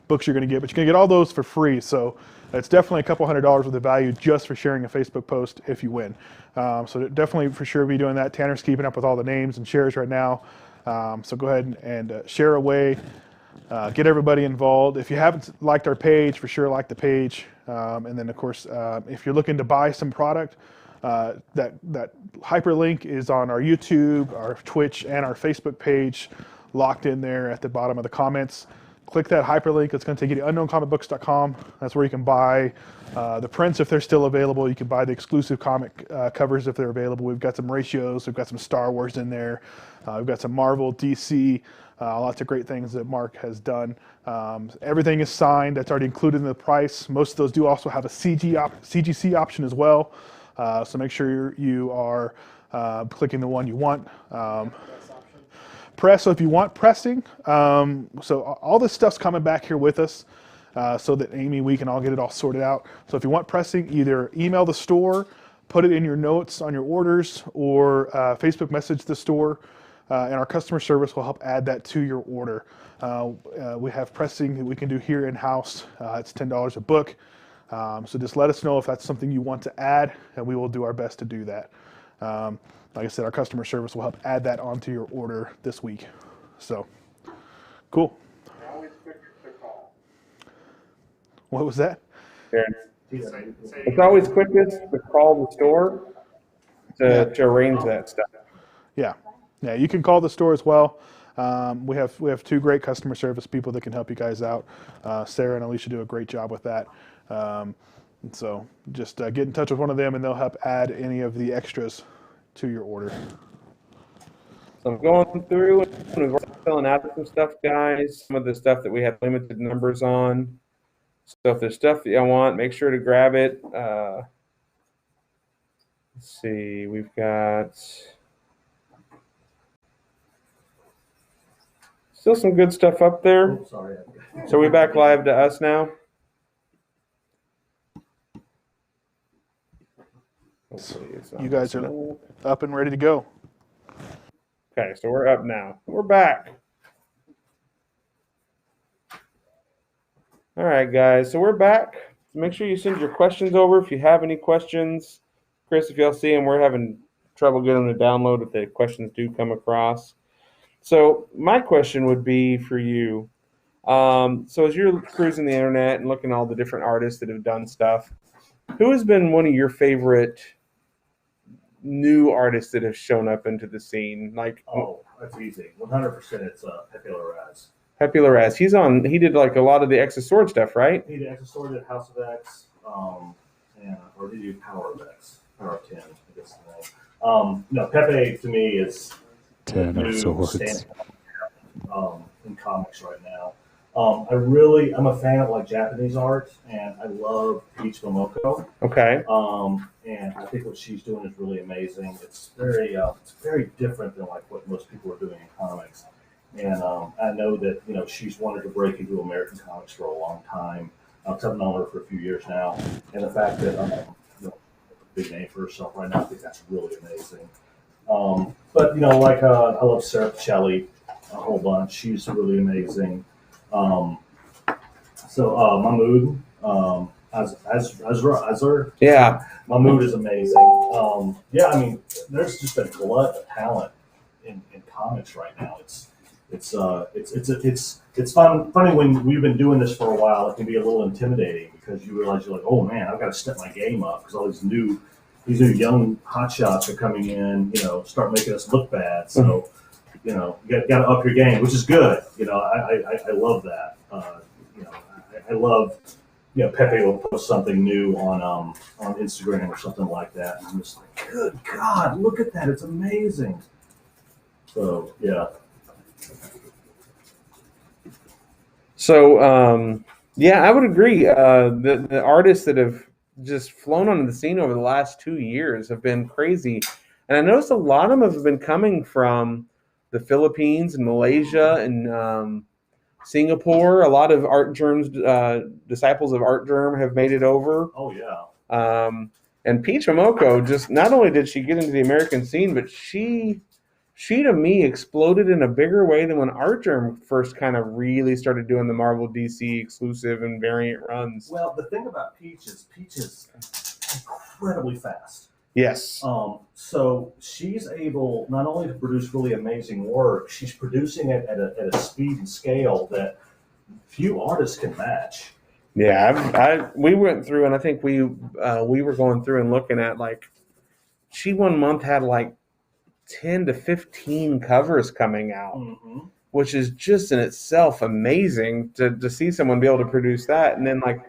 books you're going to get. But you're going to get all those for free. So it's definitely a couple $100s worth of value just for sharing a Facebook post if you win. So definitely for sure be doing that. Tanner's keeping up with all the names and shares right now. So go ahead and share away. Get everybody involved. If you haven't liked our page, for sure like the page. And then of course, if you're looking to buy some product, that hyperlink is on our YouTube, our Twitch, and our Facebook page, locked in there at the bottom of the comments. Click that hyperlink. It's going to take you to unknowncomicbooks.com. That's where you can buy the prints if they're still available. You can buy the exclusive comic covers if they're available. We've got some ratios. We've got some Star Wars in there. We've got some Marvel, DC, lots of great things that Mark has done. Everything is signed. That's already included in the price. Most of those do also have a CGC option as well. So make sure you are clicking the one you want. Press, so if you want pressing, so all this stuff's coming back here with us so that Amy, we can all get it all sorted out. So if you want pressing, either email the store, put it in your notes on your orders, or Facebook message the store, and our customer service will help add that to your order. We have pressing that we can do here in-house. It's $10 a book. So just let us know if that's something you want to add, and we will do our best to do that. Like I said, our customer service will help add that onto your order this week. So, cool. What was that? It's always quickest to call the store to arrange that stuff. Yeah, you can call the store as well. We have two great customer service people that can help you guys out. Sarah and Alicia do a great job with that. So just get in touch with one of them, and they'll help add any of the extras to your order. So I'm going through and we're filling out some stuff, guys. Some of the stuff that we have limited numbers on. So if there's stuff that you want, make sure to grab it. Let's see, we've got still some good stuff up there. Oh, sorry. So we're back live to us now. You guys are up and ready to go. Okay, so we're up now. We're back. All right, guys, so we're back. Make sure you send your questions over if you have any questions. Chris, if y'all see them, we're having trouble getting them to download if the questions do come across. So my question would be for you. So as you're cruising the internet and looking at all the different artists that have done stuff, who has been one of your favorite new artists that have shown up into the scene? Like, Oh, that's easy. 100%. It's Pepe Larraz. Pepe Larraz. He did like a lot of the X of Sword stuff, right? He did X Sword, did House of X, or did he do Power of X? Power of 10, I guess the name. No, Pepe to me is 10 of Swords. in comics right now. I'm a fan of like Japanese art, and I love Peach Momoko. Okay. And I think what she's doing is really amazing. It's very different than like what most people are doing in comics. And I know that she's wanted to break into American comics for a long time. I've known her for a few years now, and the fact that a big name for herself right now, I think that's really amazing. But I love Sarah Pichelli a whole bunch. She's really amazing. Mahmood, Azhar, Yeah. Mahmood is amazing. I mean, there's just a glut of talent in comics right now. It's funny when we've been doing this for a while. It can be a little intimidating because you realize you're like, oh man, I've got to step my game up because all these new young hotshots are coming in. Start making us look bad. So you got to up your game, which is good. I love that. I love. Pepe will post something new on Instagram or something like that, and I'm just like, good God, look at that! It's amazing. So yeah. So I would agree. The artists that have just flown onto the scene over the last 2 years have been crazy, and I noticed a lot of them have been coming from the Philippines and Malaysia and Singapore. A lot of Art Germ's disciples of Art Germ have made it over. Oh yeah. And Peach Momoko, just not only did she get into the American scene, but she to me exploded in a bigger way than when Art Germ first kind of really started doing the Marvel DC exclusive and variant runs. Well, the thing about Peach is incredibly fast. Yes. So she's able not only to produce really amazing work, she's producing it at a speed and scale that few artists can match. Yeah, we went through, and I think we were going through and looking at, like, she one month had like 10 to 15 covers coming out, which is just in itself amazing to see someone be able to produce that. And then like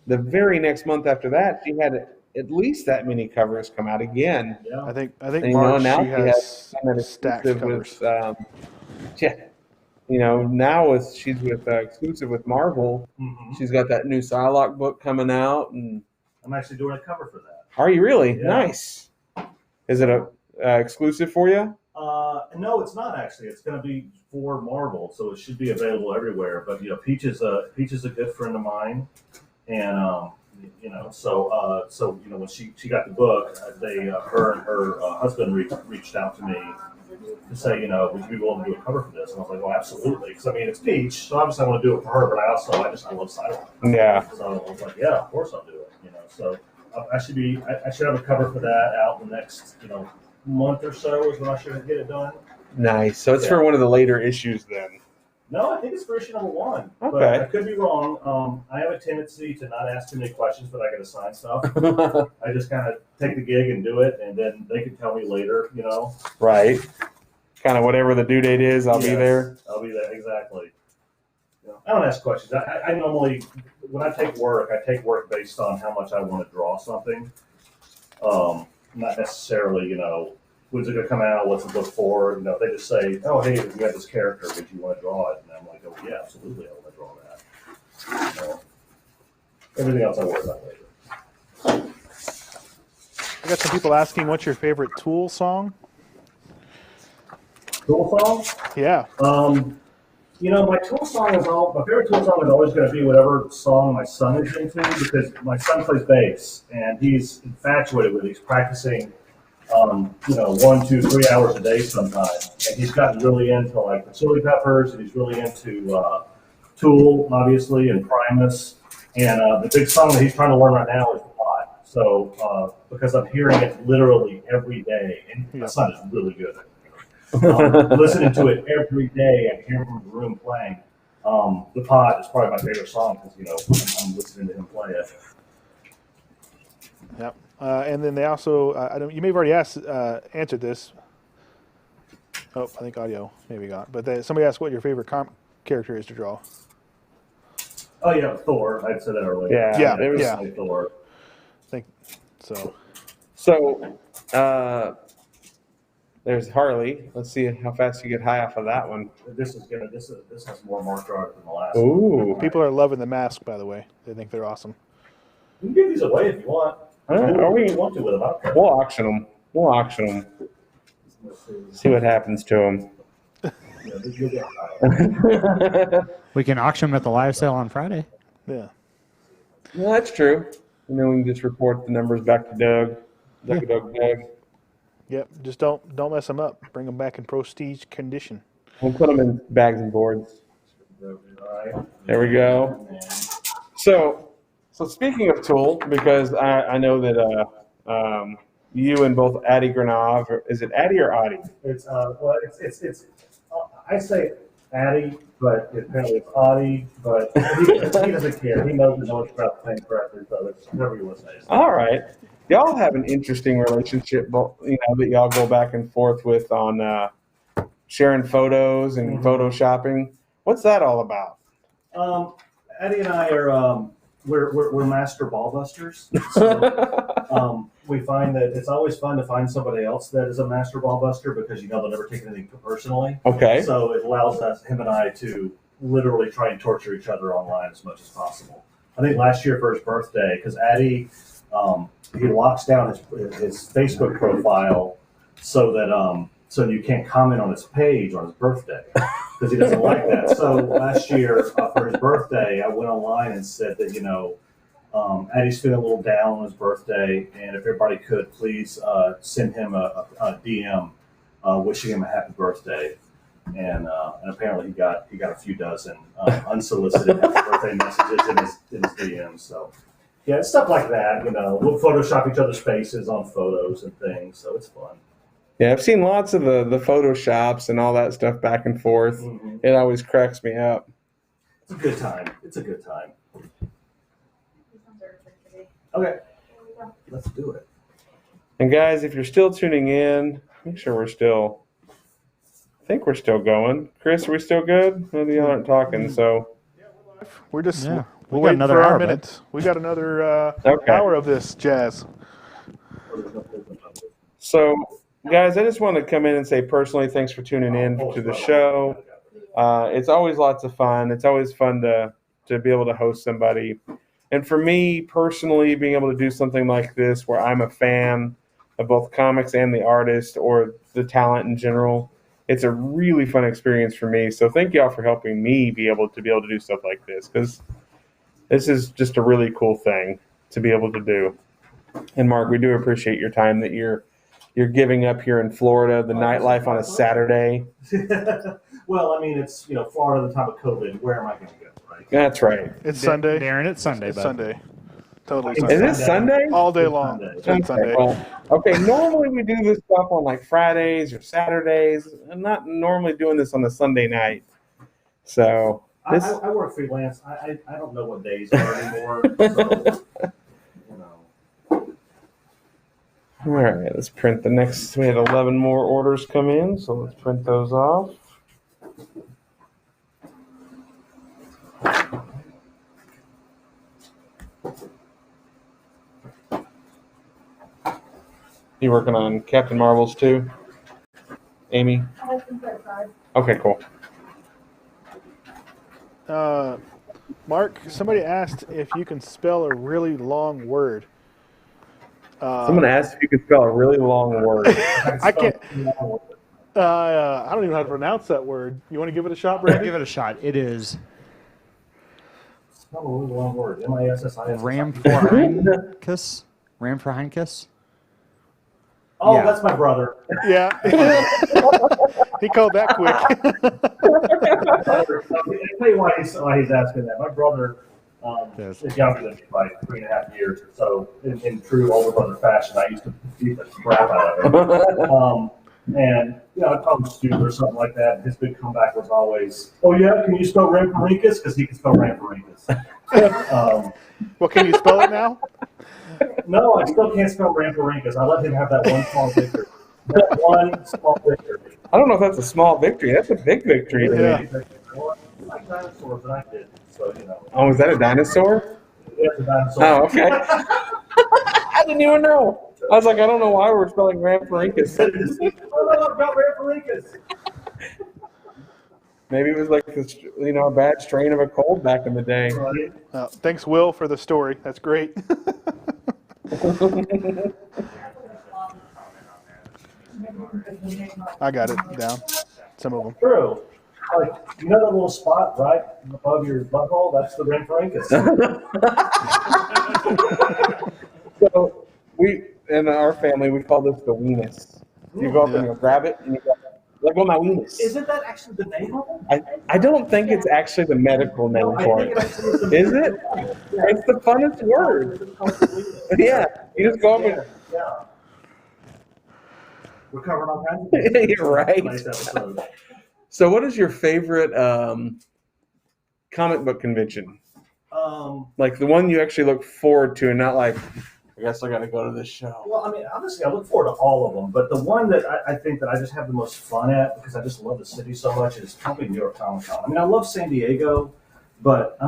the very next month after that, she had at least that many covers come out again. Yeah. I think And, March now she has stacked covers. Now she's with exclusive with Marvel. She's got that new Psylocke book coming out, and I'm actually doing a cover for that. Are you really? Yeah. Nice. Is it a exclusive for you? No, it's not actually. It's going to be for Marvel, so it should be available everywhere. But Peach is a good friend of mine, and when she got the book, her and her husband reached out to me to say, would you be willing to do a cover for this? And I was like, well, absolutely, because I mean it's Peach, so obviously I want to do it for her, but I love Psylocke. Yeah. So I was like, yeah, of course I'll do it. So I should have a cover for that out in the next month or so is when I should get it done. Nice. So it's for one of the later issues then. No, I think it's for issue number 1. Okay. But I could be wrong. I have a tendency to not ask too many questions, but I get assigned stuff. I just kind of take the gig and do it, and then they can tell me later, Right. Kind of whatever the due date is, I'll be there. I'll be there, exactly. I don't ask questions. I normally, when I take work based on how much I want to draw something. Not necessarily, when's it going to come out? What's the book for? They just say, oh, hey, we have this character. Would you want to draw it? And I'm like, oh, yeah, absolutely. I want to draw that. Everything else I worry about later. I got some people asking, what's your favorite Tool song? Tool song? Yeah. My Tool song my favorite Tool song is always going to be whatever song my son is into, because my son plays bass and he's infatuated with it. He's practicing, 1, 2, 3 hours a day sometimes. And he's gotten really into like the Chili Peppers, and he's really into Tool, obviously, and Primus. And the big song that he's trying to learn right now is Pot. So, because I'm hearing it literally every day, and my son is really good at it. Listening to it every day and hearing him in the room playing. The Pod is probably my favorite song because I'm listening to him play it. Yep. And then they also, you may have already answered this. Oh, I think audio maybe got. But somebody asked what your favorite character is to draw. Oh yeah, Thor. I said that earlier. Yeah. Thor. I think so. So, There's Harley. Let's see how fast you get high off of that one. This has more marked art than the last one. Ooh. People are loving the mask, by the way. They think they're awesome. You can give these away if you want. All right, are we? You want to without them. We'll auction them. We'll auction them. See what happens to them. Yeah, you'll get high. We can auction them at the live sale on Friday. Yeah. Well, that's true. And then we can just report the numbers back to Doug. Doug. Yep. Just don't mess them up. Bring them back in prestige condition. We'll put them in bags and boards. Right. There we go. So speaking of Tool, because I know that you and both Addie Granov, is it Addie or Audie? It's it's I say Addie, but apparently it's Audie, but he doesn't care. He knows no one's about the thing correctly, so it's whatever you want to say. All right. Y'all have an interesting relationship, that y'all go back and forth with on sharing photos and photoshopping. What's that all about? Addie and I are we're master ball busters. So, we find that it's always fun to find somebody else that is a master ball buster because they'll never take anything personally. Okay. So it allows him and I, to literally try and torture each other online as much as possible. I think last year for his birthday, because Addie, he locks down his Facebook profile so that so you can't comment on his page on his birthday because he doesn't like that. So last year for his birthday, I went online and said that Addie's feeling a little down on his birthday, and if everybody could please send him a DM wishing him a happy birthday. And apparently he got a few dozen unsolicited happy birthday messages in his DMs. So yeah, it's stuff like that. We'll Photoshop each other's faces on photos and things, so it's fun. Yeah, I've seen lots of the Photoshops and all that stuff back and forth. Mm-hmm. It always cracks me up. It's a good time. Okay, let's do it. And guys, if you're still tuning in, make sure I think we're still going. Chris, are we still good? No, you aren't talking, so. We're just Yeah. we're We got waiting another for our hour, bud. minute. We got another Okay. hour of this jazz. So, guys, I just want to come in and say personally, thanks for tuning in to the show. It's always lots of fun. It's always fun to be able to host somebody. And for me personally, being able to do something like this where I'm a fan of both comics and the artist or the talent in general, it's a really fun experience for me. So thank y'all for helping me be able to do stuff like this, because this is just a really cool thing to be able to do. And Mark, we do appreciate your time that you're giving up here in Florida, the nightlife on a Saturday. Well, I mean, it's Florida, the time of COVID. Where am I going to go? Right? That's right. It's Sunday. Darren, it's Sunday, It's bud. Sunday. Totally Is Sunday. Is it Sunday? All day long. Sunday. It's been Sunday. Well, okay, normally we do this stuff on like Fridays or Saturdays. I'm not normally doing this on a Sunday night. So this, I work freelance. I don't know what days are anymore. So, all right, let's print the next. We had 11 more orders come in, so let's print those off. You working on Captain Marvels too, Amy? I think that's right. Okay, cool. Mark, somebody asked if you can spell a really long word. Someone asked if you could spell a really long word. I can't. I don't even know how to pronounce that word. You want to give it a shot, Brandon? Give it a shot. It is Spell a really long word. MISSIS. Ramforheinkus. Ramforheinkus. Oh, Yeah. that's my brother. Yeah. He called that quick. I'll tell you why he's asking that. My brother Yes. is younger than me by 3.5 years or so. In true older brother fashion, I used to beat the crap out of him. And I'd call him Stu or something like that. His big comeback was always, "Oh yeah, can you spell Ramforheinkus?" Because he can spell Ramforheinkus. Well, can you spell it now? No, I still can't spell Ramforheinkus. I let him have that one small victory. That one small victory. I don't know if that's a small victory. That's a big victory to Yeah. me. Well, I like dinosaurs, and I did. So Oh, is that a dinosaur? it's a dinosaur. Oh, okay. I didn't even know. was like, I don't know why we're spelling Ramphorhynchus. About Ramphorhynchus. Maybe it was like this, a bad strain of a cold back in the day. Thanks, Will, for the story. That's great. I got it down. Some of them. True. Like, you know that little spot right above your butthole? That's the Ramphorhynchus. So we, in our family, we call this the weenus. You go up and you grab it, and you go, like, my weenus. Isn't that actually the name of it? I don't think it's actually the medical name for it. Is it? It's the funnest word. Yeah, you just go up and... Yeah. We're covering all kinds of things. You're right. Nice episode. So what is your favorite comic book convention? Like the one you actually look forward to and not like, I guess I got to go to this show. Well, I mean, honestly, I look forward to all of them, but the one that I think that I just have the most fun at, because I just love the city so much, is probably New York Comic Con. I mean, I love San Diego, but I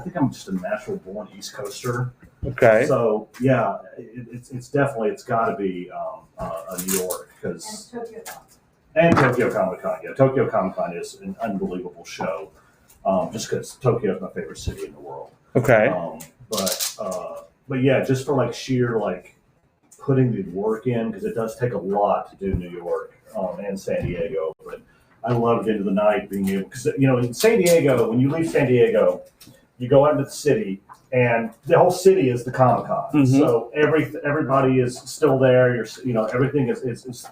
think I'm just a natural born East Coaster. Okay. So yeah, it's definitely, it's got to be New York, because and Tokyo Comic Con. Yeah, Tokyo Comic Con is an unbelievable show, just because Tokyo is my favorite city in the world. Okay. But yeah, just for like sheer like putting the work in, because it does take a lot to do New York and San Diego. But I loved Into the Night being able, because in San Diego, when you leave San Diego, you go out into the city, and the whole city is the Comic Con. Mm-hmm. So everybody is still there. Everything is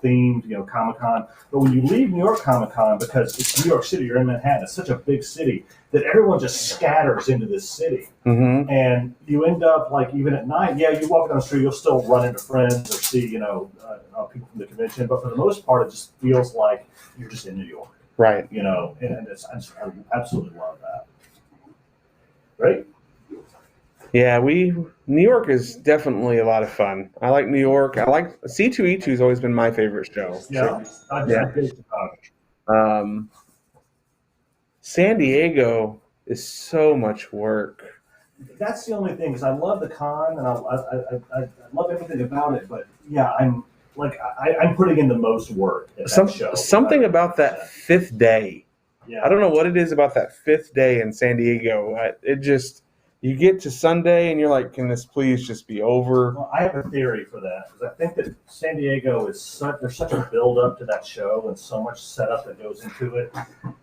themed, Comic Con. But when you leave New York Comic Con, because it's New York City, you're in Manhattan, it's such a big city that everyone just scatters into this city. Mm-hmm. And you end up, like, even at night, you walk down the street, you'll still run into friends or see, people from the convention. But for the most part, it just feels like you're just in New York. Right. And I absolutely love that. Right? Yeah, New York is definitely a lot of fun. I like New York. I like C2E2 has always been my favorite show. Yeah. San Diego is so much work. That's the only thing, because I love the con and I love everything about it. But yeah, I'm putting in the most work at that show. Something about that fifth day. Yeah. I don't know what it is about that fifth day in San Diego. You get to Sunday and you're like, can this please just be over? Well, I have a theory for that, because I think that San Diego there's such a build up to that show and so much setup that goes into it,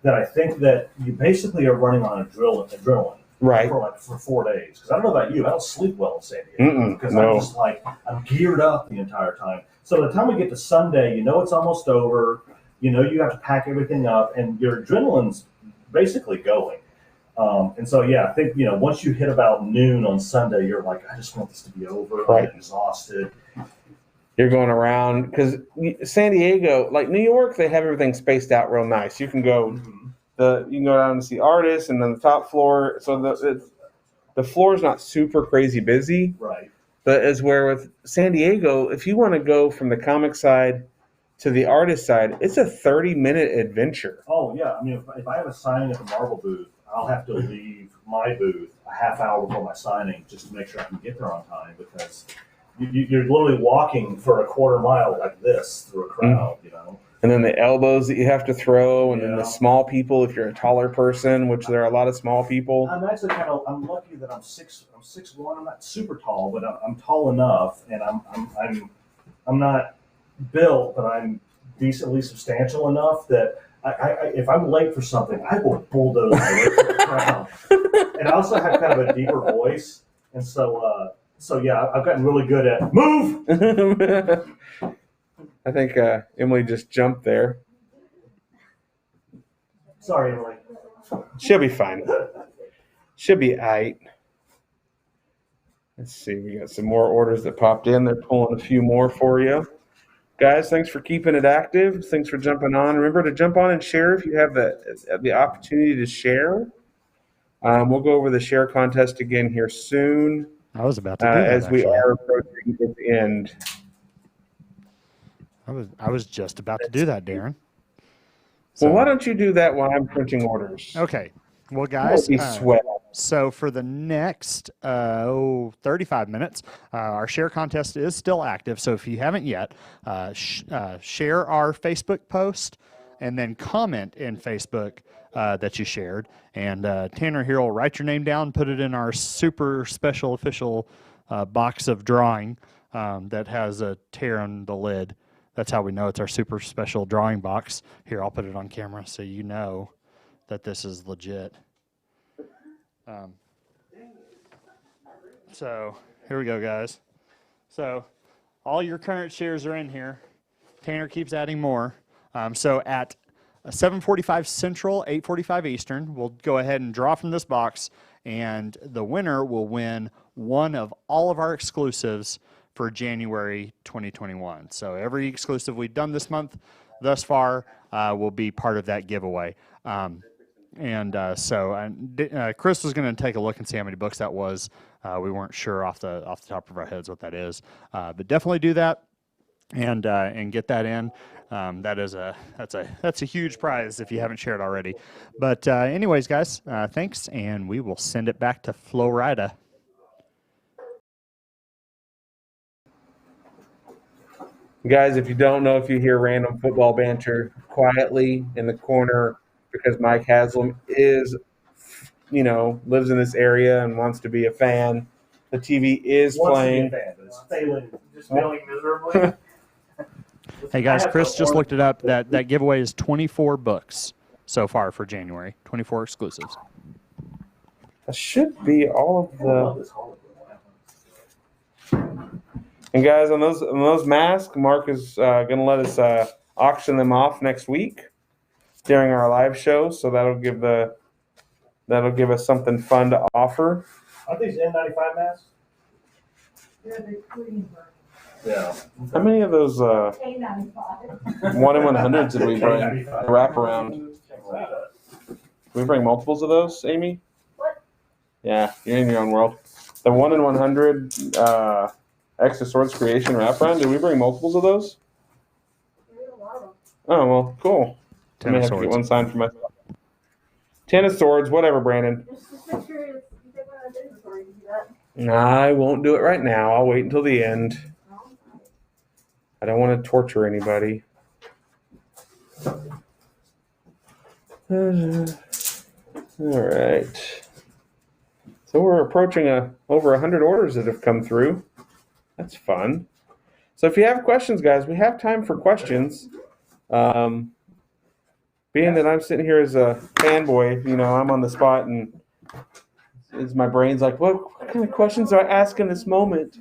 that I think that you basically are running on adrenaline. Right. For 4 days. Because I don't know about you, I don't sleep well in San Diego. Because I'm just I'm geared up the entire time. So by the time we get to Sunday, it's almost over. You have to pack everything up, and your adrenaline's basically going. And so, yeah, I think, once you hit about noon on Sunday, you're like, I just want this to be over. Right. I'm exhausted. You're going around, because San Diego, like New York, they have everything spaced out real nice. You can go, you can go down and see artists, and then the top floor. So the floor is not super crazy busy. Right. But as where with San Diego, if you want to go from the comic side to the artist side, it's a 30-minute adventure. Oh, yeah. I mean, if I have a signing at the Marvel booth, I'll have to leave my booth a half hour before my signing just to make sure I can get there on time, because you're literally walking for a quarter mile like this through a crowd, And then the elbows that you have to throw, and then the small people if you're a taller person, which there are a lot of small people. I'm actually I'm lucky that I'm 6'1". I'm not super tall, but I'm tall enough, and I'm not built, but I'm decently substantial enough that I if I'm late for something, I will bulldoze my way through the crowd. And I also have kind of a deeper voice, and so yeah, I've gotten really good at move. I think Emily just jumped there. Sorry, Emily. She'll be fine. She'll be aight. Let's see. We got some more orders that popped in. They're pulling a few more for you. Guys, thanks for keeping it active. Thanks for jumping on. Remember to jump on and share if you have the opportunity to share. We'll go over the share contest again here soon. I was about to do that, as we actually. are approaching its end. I was just about to do that, Darren. Well, why don't you do that while I'm printing orders? Okay. Well, guys, Be sweat. So for the next 35 minutes, our share contest is still active. So if you haven't yet, share our Facebook post and then comment in Facebook that you shared. And Tanner here will write your name down, put it in our super special official box of drawing that has a tear on the lid. That's how we know it's our super special drawing box. Here, I'll put it on camera so you know that this is legit. So here we go, guys. So all your current shares are in here. Tanner keeps adding more. So at 7:45 Central, 8:45 Eastern, we'll go ahead and draw from this box, and the winner will win one of all of our exclusives for January 2021. So every exclusive we've done this month thus far will be part of that giveaway. Chris was going to take a look and see how many books that was. We weren't sure off the top of our heads what that is, but definitely do that and get that in. That's a huge prize if you haven't shared already. But anyways, guys, thanks, and we will send it back to Florida. Guys, if you don't know, if you hear random football banter quietly in the corner because Mike Haslam is, lives in this area and wants to be a fan, the TV is playing. It's failing, just failing miserably. Hey guys, Chris just looked it up. That giveaway is 24 books so far for January. 24 exclusives. That should be all of the. And guys, on those masks, Mark is going to let us auction them off next week during our live show. So that'll give us something fun to offer. Aren't these N95 masks? Yeah. How many of those K95. 1 in 100s did we bring? The wrap around. Did we bring multiples of those, Amy? What? Yeah, you're in your own world. The 1 in 100 Extra Swords Creation wraparound. Did we bring multiples of those? Oh, well, cool. I may have to get one signed for myself. 10 of Swords, whatever, Brandon. Just make sure you take one of the business or you can do that. I won't do it right now. I'll wait until the end. I don't want to torture anybody. All right. So we're approaching over 100 orders that have come through. That's fun. So if you have questions, guys, we have time for questions. Being that I'm sitting here as a fanboy, I'm on the spot, and my brain's like, what kind of questions do I ask in this moment?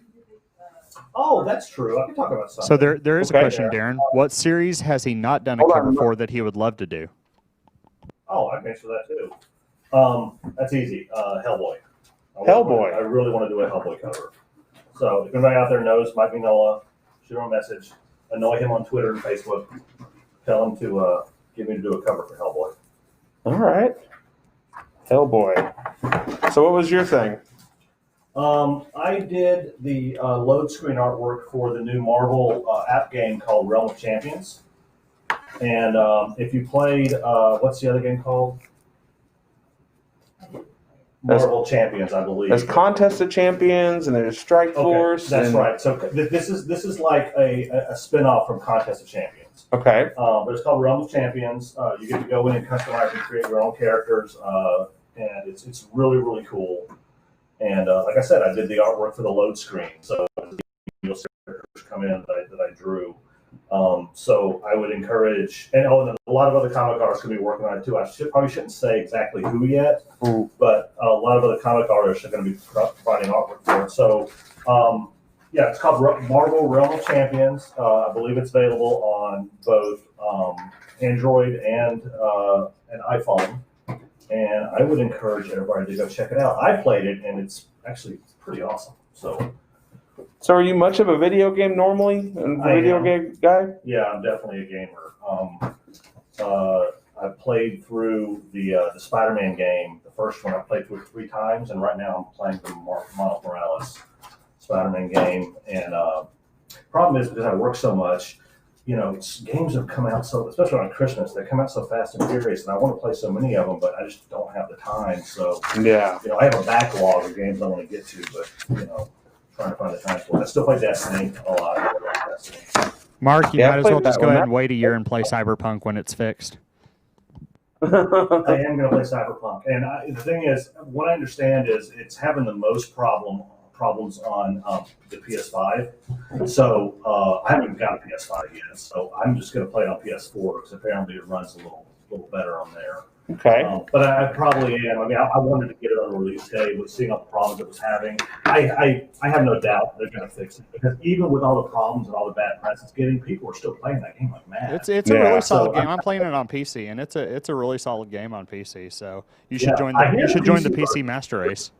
Oh, that's true. I can talk about something. So there is a question, Darren. What series has he not done a cover for that he would love to do? Oh, I can answer that too. That's easy. Hellboy. I really want to do a Hellboy cover. So if anybody out there knows Mike Mignola, shoot him a message, annoy him on Twitter and Facebook, tell him to get me to do a cover for Hellboy. All right. Hellboy. So what was your thing? I did the load screen artwork for the new Marvel app game called Realm of Champions. And if you played, what's the other game called? Marvel Champions, I believe. There's Contest of Champions and there's Strike Force. That's right. So this is like a spin-off from Contest of Champions. Okay. But it's called Realm of Champions. You get to go in and customize and create your own characters, and it's really, really cool. And like I said, I did the artwork for the load screen, so you'll see characters come in that I drew. So I would encourage, and a lot of other comic artists could be working on it too. I probably shouldn't say exactly who yet, but a lot of other comic artists are going to be providing artwork for it. So yeah, it's called Marvel Realm of Champions. I believe it's available on both Android and an iPhone. And I would encourage everybody to go check it out. I played it, and it's actually pretty awesome. So are you much of a video game normally? Game guy? Yeah, I'm definitely a gamer. I played through the Spider-Man game, the first one. I played through it 3 times, and right now I'm playing the Miles Morales Spider-Man game. And problem is, because I work so much, games have come out so, especially on Christmas, they come out so fast and furious, and I want to play so many of them, but I just don't have the time. So, Yeah. I have a backlog of games I want to get to, but, trying to find the time for it. I still play Destiny a lot. I like Destiny. Mark, you Yeah, might I as well played just that go one. ahead and wait a year and play Cyberpunk when it's fixed. I am going to play Cyberpunk, and the thing is, what I understand is it's having the most problems on the PS5. So I haven't even got a PS5 yet, so I'm just going to play it on PS4 because apparently it runs a little better on there. Okay. But I probably am. I mean, I wanted to get it on release day, but seeing all the problems it was having, I have no doubt they're going to fix it, because even with all the problems and all the bad press it's getting, people are still playing that game like mad. It's a really solid game. I'm playing it on PC, and it's a really solid game on PC. So you should join the PC Master Race.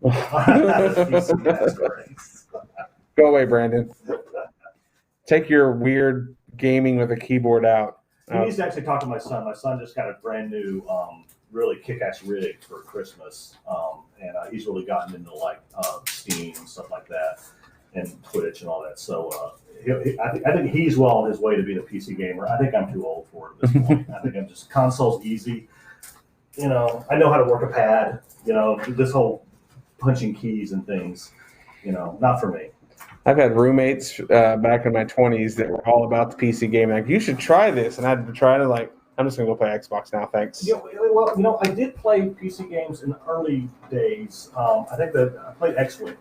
PC Master Race. Go away, Brandon. Take your weird gaming with a keyboard out. He needs to actually talk to my son. My son just got a brand new, really kick-ass rig for Christmas, and he's really gotten into Steam and stuff like that, and Twitch and all that. So I think he's well on his way to being a PC gamer. I think I'm too old for it at this point. I think I'm just console's easy. I know how to work a pad. This whole punching keys and things. Not for me. I've had roommates back in my 20s that were all about the PC game. Like, you should try this. And I'd try to I'm just going to go play Xbox now. Thanks. I did play PC games in the early days. I think that I played X-Wing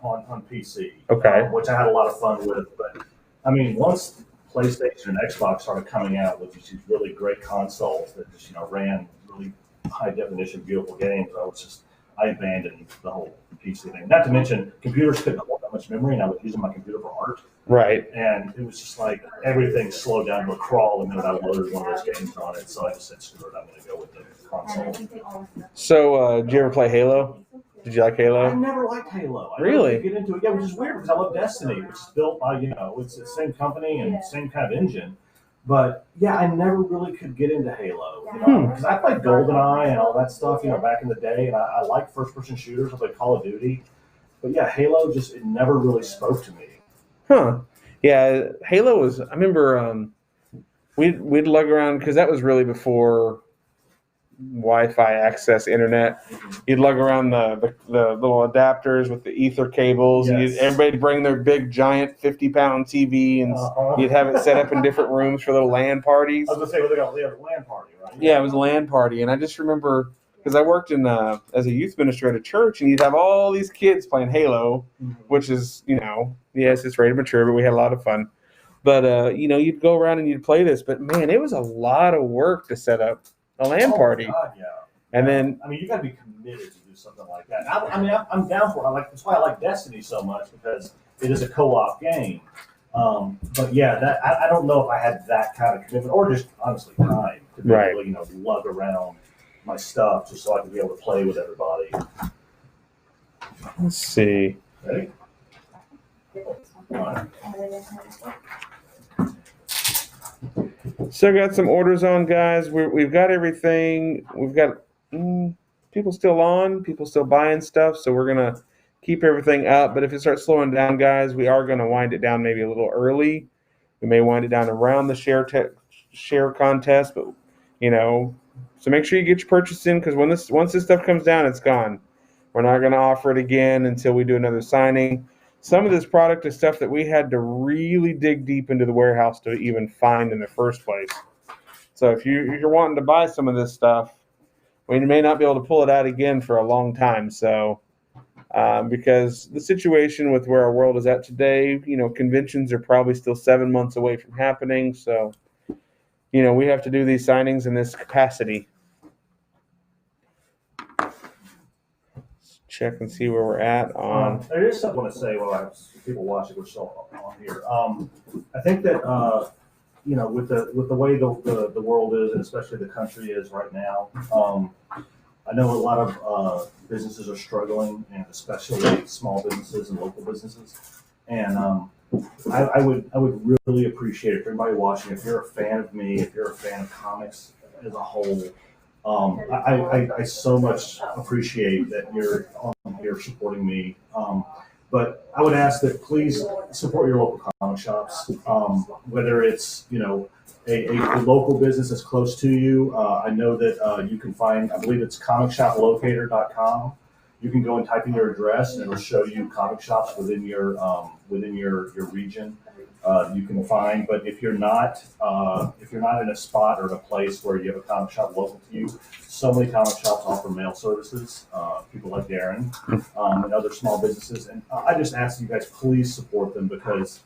on PC. Okay. Which I had a lot of fun with. But, I mean, once PlayStation and Xbox started coming out with these really great consoles that just, ran really high-definition, beautiful games, I abandoned the whole PC thing. Not to mention, computers couldn't hold that much memory, and I was using my computer for art. Right. And it was just like everything slowed down to a crawl the minute I loaded one of those games on it. So I just said, screw it, I'm going to go with the console. So, did you ever play Halo? Did you like Halo? I never liked Halo. I Really? didn't get into it. Yeah, which is weird because I love Destiny, which is built by, it's the same company and same kind of engine. But yeah, I never really could get into Halo, because I played GoldenEye and all that stuff, back in the day, and I like first-person shooters. I played Call of Duty, but yeah, Halo it never really spoke to me. Huh. Yeah, Halo was. I remember we'd lug around because that was really before Wi-Fi access internet. You'd lug around the little adapters with the ether cables, and everybody'd bring their big giant 50-pound TV, and you'd have it set up in different rooms for little LAN parties. I was gonna say, they have a LAN party, right? Yeah, it was a LAN party, and I just remember because I worked as a youth minister at a church, and you'd have all these kids playing Halo, which is yes, it's rated mature, but we had a lot of fun. But you'd go around and you'd play this, but man, it was a lot of work to set up a LAN party. God, yeah. And then, you got to be committed to do something like that. I'm down for it. That's why I like Destiny so much, because it is a co-op game. But yeah, I don't know if I had that kind of commitment, or just honestly time to be able to, lug around my stuff just so I could be able to play with everybody. Let's see. Ready? All right. So I got some orders on, guys. We've got everything. We've got people still on, people still buying stuff. So we're going to keep everything up. But if it starts slowing down, guys, we are going to wind it down maybe a little early. We may wind it down around the share contest. But, so make sure you get your purchase in, because once this stuff comes down, it's gone. We're not going to offer it again until we do another signing. Some of this product is stuff that we had to really dig deep into the warehouse to even find in the first place. So if you're wanting to buy some of this stuff, we may not be able to pull it out again for a long time. So because the situation with where our world is at today, conventions are probably still 7 months away from happening. So, we have to do these signings in this capacity. Check and see where we're at on. There is something I want to say while I have people watching, which is on here. I think that with the way the world is, and especially the country is right now, I know a lot of businesses are struggling, and especially small businesses and local businesses. And I would really appreciate it, if everybody watching, if you're a fan of me, if you're a fan of comics as a whole. I so much appreciate that you're on here supporting me. But I would ask that please support your local comic shops, whether it's, a local business that's close to you. I know that you can find, I believe it's comicshoplocator.com. You can go and type in your address, and it'll show you comic shops within your region. You can find, but if you're not in a spot or in a place where you have a comic shop local to you, so many comic shops offer mail services. People like Darren and other small businesses, and I just ask you guys, please support them because,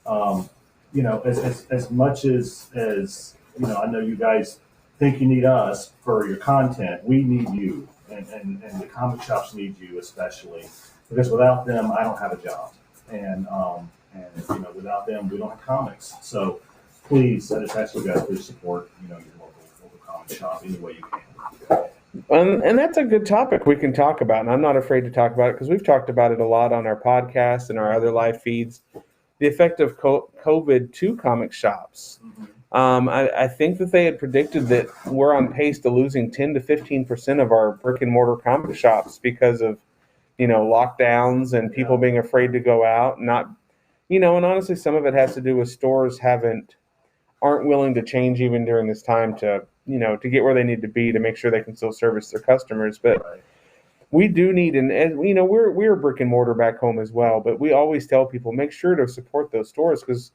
as much as I know you guys think you need us for your content, we need you, and the comic shops need you especially because without them, I don't have a job, and without them, we don't have comics. So please, I just ask you guys to support, your local comic shop any way you can. And that's a good topic we can talk about, and I'm not afraid to talk about it because we've talked about it a lot on our podcast and our other live feeds. The effect of COVID to comic shops. I think that they had predicted that we're on pace to losing 10 to 15% of our brick and mortar comic shops because of, lockdowns and people being afraid to go out. And honestly, some of it has to do with stores aren't willing to change even during this time to get where they need to be to make sure they can still service their customers. But we do need, and we're brick and mortar back home as well, but we always tell people, make sure to support those stores because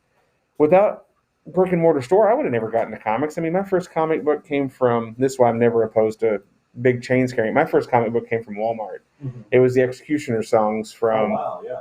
without brick and mortar store, I would have never gotten to comics. I mean, my first comic book came from, this is why I'm never opposed to big chains carrying. My first comic book came from Walmart. Mm-hmm. It was the Executioner songs from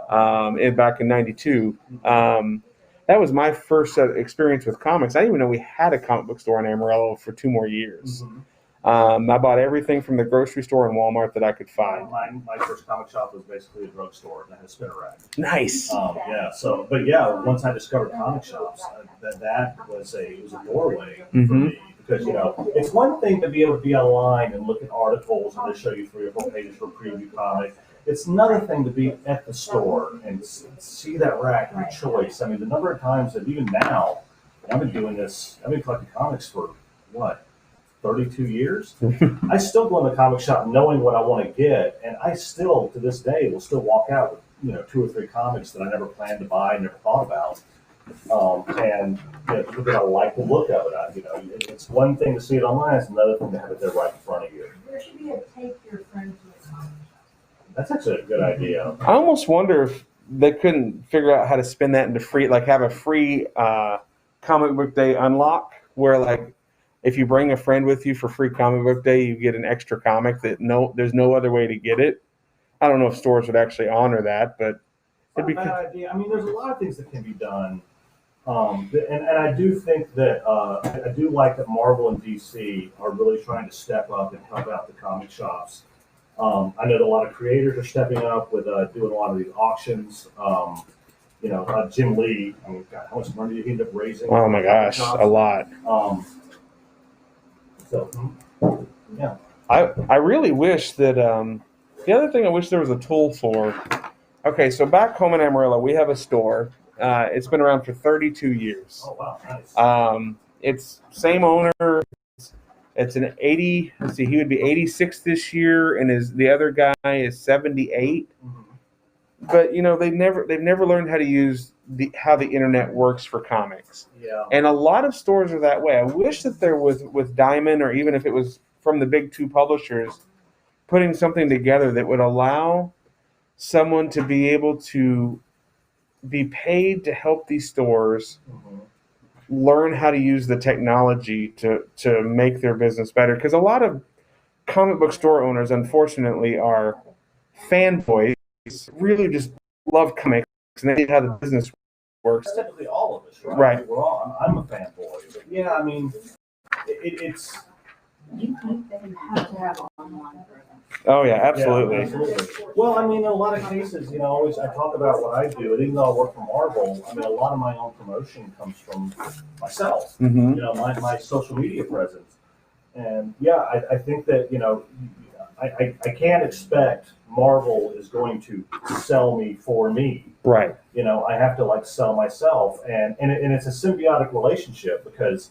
back in '92. That was my first experience with comics. I didn't even know we had a comic book store in Amarillo for 2 more years. Mm-hmm. I bought everything from the grocery store and Walmart that I could find. My first comic shop was basically a drugstore that had a spinner rack. Nice. Once I discovered comic shops, that was a doorway for me because it's one thing to be able to be online and look at articles and they show you 3 or 4 pages for a preview comic. It's another thing to be at the store and see that rack and the choice. I mean, the number of times that even now, I've been collecting comics for what? 32 years. I still go in the comic shop knowing what I want to get, and I still, to this day, will still walk out with 2 or 3 comics that I never planned to buy, never thought about, because I like the look of it. It's one thing to see it online; it's another thing to have it there right in front of you. There should be a take your friend to a comic shop. That's actually a good idea. I almost wonder if they couldn't figure out how to spin that into free, like have a free comic book day unlock, where if you bring a friend with you for free comic book day, you get an extra comic that there's no other way to get it. I don't know if stores would actually honor that, but it'd be a bad idea. I mean, there's a lot of things that can be done. And I do think that I do like that Marvel and DC are really trying to step up and help out the comic shops. I know that a lot of creators are stepping up with doing a lot of these auctions. Jim Lee, God, how much money did he end up raising? Oh my gosh, a lot. I really wish that the other thing I wish there was a tool for. Okay, so back home in Amarillo, we have a store. It's been around for 32 years. Oh wow, nice. It's same owner. It's an 80. Let's see, he would be 86 this year, and the other guy is 78. Mm-hmm. But they've never learned how to use how the internet works for comics. Yeah. And a lot of stores are that way. I wish that there was with Diamond, or even if it was from the big 2 publishers, putting something together that would allow someone to be able to be paid to help these stores learn how to use the technology to make their business better. Because a lot of comic book store owners, unfortunately, are fanboys, really just love comics, and they know how the business works. That's typically all of us, right? Right. We're all. I'm a fanboy, but yeah, I mean, it's. You have to have online presence. Oh yeah, absolutely. Yeah, absolutely. Well, I mean, in a lot of cases, always I talk about what I do, and even though I work for Marvel, I mean, a lot of my own promotion comes from myself. Mm-hmm. My social media presence, and I think that I can't expect Marvel is going to sell me for me. Right. I have to sell myself, and it's a symbiotic relationship because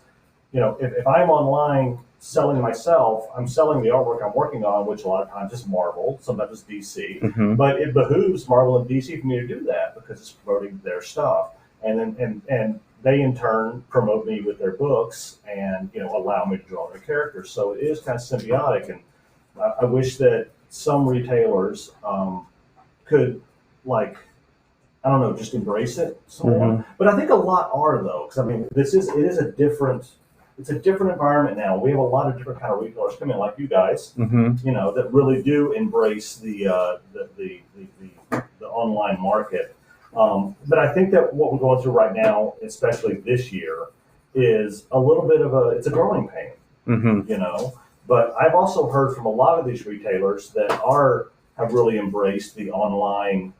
if I'm online selling myself, I'm selling the artwork I'm working on, which a lot of times is Marvel, sometimes it's DC. Mm-hmm. But it behooves Marvel and DC for me to do that because it's promoting their stuff, and they in turn promote me with their books and allow me to draw their characters. So it is kind of symbiotic, and I wish that some retailers could I don't know, just embrace it some more. Mm-hmm. But I think a lot are though, because I mean, it's a different environment now. We have a lot of different kind of retailers come in, like you guys, Mm-hmm. that really do embrace the online market. But I think that what we're going through right now, especially this year, is a little bit of it's a growing pain, Mm-hmm. But I've also heard from a lot of these retailers that have really embraced the online,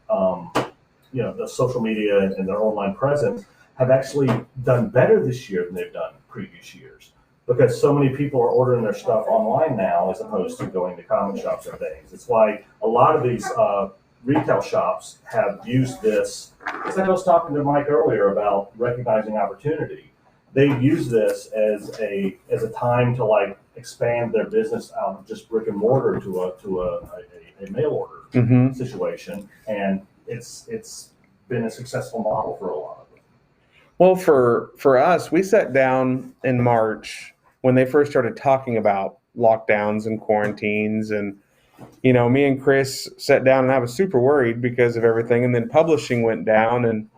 the social media and their online presence have actually done better this year than they've done previous years because so many people are ordering their stuff online now as opposed to going to comic shops and things. It's why a lot of these retail shops have used this. It's like I was talking to Mike earlier about recognizing opportunity. They've used this as a time to expand their business out of just brick and mortar to a mail order Mm-hmm. situation, and it's been a successful model for a lot of them. Well, for us, we sat down in March when they first started talking about lockdowns and quarantines, and me and Chris sat down, and I was super worried because of everything, and then publishing went down, and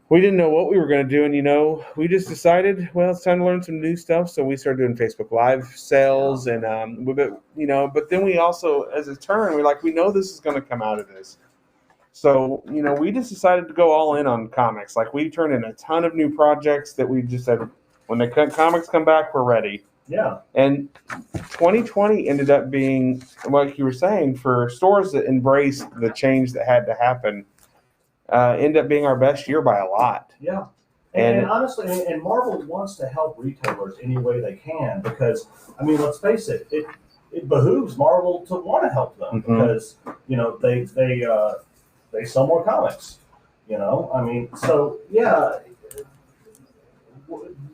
we didn't know what we were going to do, and we just decided, well, it's time to learn some new stuff. So we started doing Facebook Live sales, and but then we also, as a turn, we know this is going to come out of this. So we just decided to go all in on comics. We turned in a ton of new projects that we just said, when the comics come back, we're ready. Yeah. And 2020 ended up being, like you were saying, for stores that embraced the change that had to happen. Ended up being our best year by a lot. Yeah. And honestly, and Marvel wants to help retailers any way they can because, I mean, let's face it, it behooves Marvel to want to help them because, they sell more comics, I mean, so yeah,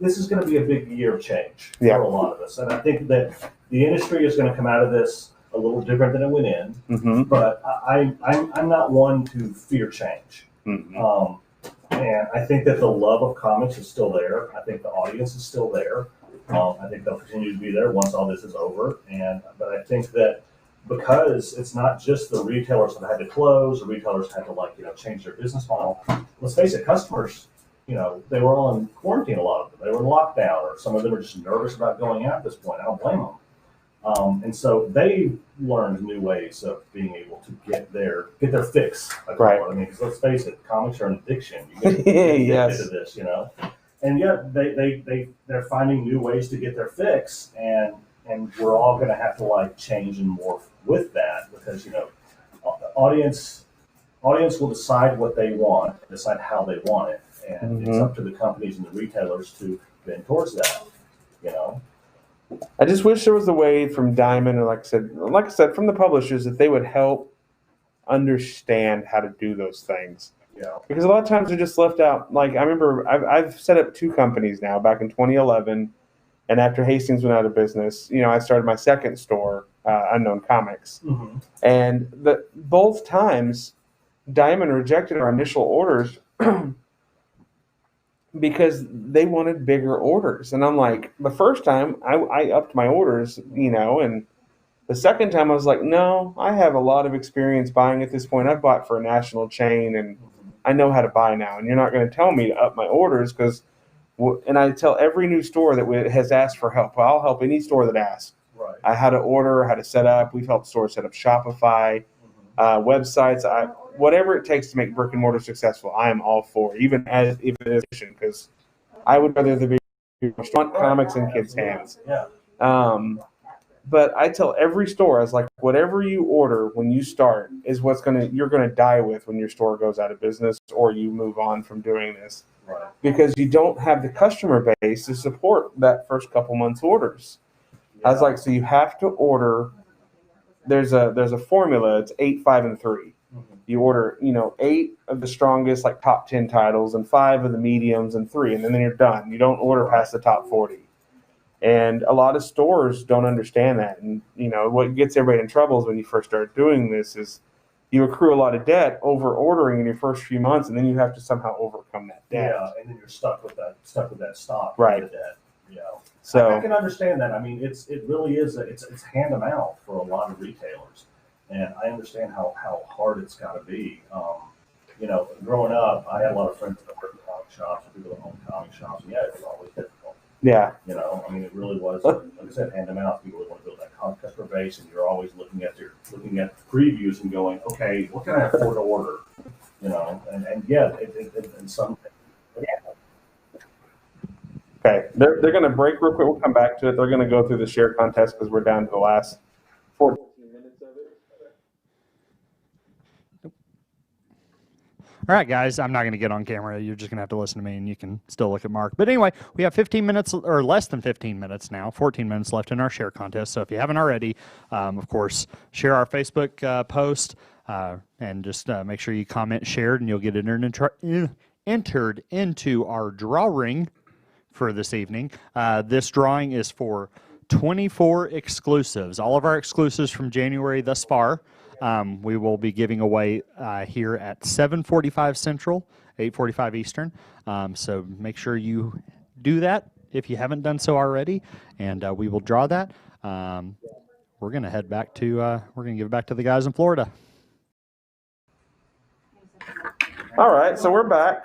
this is going to be a big year of change for a lot of us. And I think that the industry is going to come out of this a little different than it went in, Mm-hmm. but I'm not one to fear change. Mm-hmm. And I think that the love of comics is still there. I think the audience is still there. I think they'll continue to be there once all this is over. But I think that because it's not just the retailers that had to close, or retailers had to change their business model. Let's face it, customers, they were all in quarantine. A lot of them, they were in lockdown, or some of them are just nervous about going out at this point. I don't blame them. And so they learned new ways of being able to get their fix. Right. I mean, because let's face it, comics are an addiction. You get Yes. addicted to this, And yet they're finding new ways to get their fix, and we're all going to have to change and morph with that because the audience will decide what they want, decide how they want it, and it's up to the companies and the retailers to bend towards that. I just wish there was a way from Diamond, or like I said, from the publishers, that they would help understand how to do those things. Yeah. Because a lot of times they're just left out. I remember I've set up 2 companies now back in 2011, and after Hastings went out of business, I started my second store, Unknown Comics, Mm-hmm. and both times Diamond rejected our initial orders because they wanted bigger orders. And I'm like, the first time I upped my orders, and the second time I was like, no, I have a lot of experience buying at this point. I've bought for a national chain and I know how to buy now. And you're not going to tell me to up my orders and I tell every new store that has asked for help. I'll help any store that asks. Right. How to order, how to set up. We've helped stores set up Shopify, websites, whatever it takes to make brick and mortar successful. I am all for, even if it is because I would rather there be comics in kids' hands. Yeah. But I tell every store, I was like, whatever you order when you start is you're gonna die with when your store goes out of business or you move on from doing this. Right. Because you don't have the customer base to support that first couple months orders. Yeah. I was like, so you have to order. There's a formula. It's 8, 5, and 3. Mm-hmm. You order, 8 of the strongest, top 10 titles, and 5 of the mediums, and 3, and then you're done. You don't order past the top 40. And a lot of stores don't understand that. And, you know, what gets everybody in trouble is when you first start doing this is you accrue a lot of debt over ordering in your first few months, and then you have to somehow overcome that debt. Yeah, and then you're stuck with that stock, Right. The debt. You know, So I can understand that. I mean, it really is it's hand to mouth for a lot of retailers, and I understand how hard it's got to be. You know, growing up, I had a lot of friends that worked in comic shops, people that owned comic shops, and yeah, it was always difficult. yeah, You know, I mean, it really was. Like I said, hand to mouth. People want to build that customer base, and you're always looking at previews and going, okay, what can I afford to order? You know, and yeah, and some. okay. They're going to break real quick. We'll come back to it. They're going to go through the share contest because we're down to the last 14 minutes of it. All right, guys, I'm not going to get on camera. You're just going to have to listen to me, and you can still look at Mark. But anyway, we have 15 minutes, or less than 15 minutes now, 14 minutes left in our share contest. So if you haven't already, of course, share our Facebook post, and just make sure you comment shared, and you'll get entered into our drawing for this evening. This drawing is for 24 exclusives, all of our exclusives from January thus far. We will be giving away here at 7:45 Central, 8:45 Eastern. So make sure you do that if you haven't done so already, and we will draw that. We're going to head back to, we're going to give it back to the guys in Florida. All right, so we're back.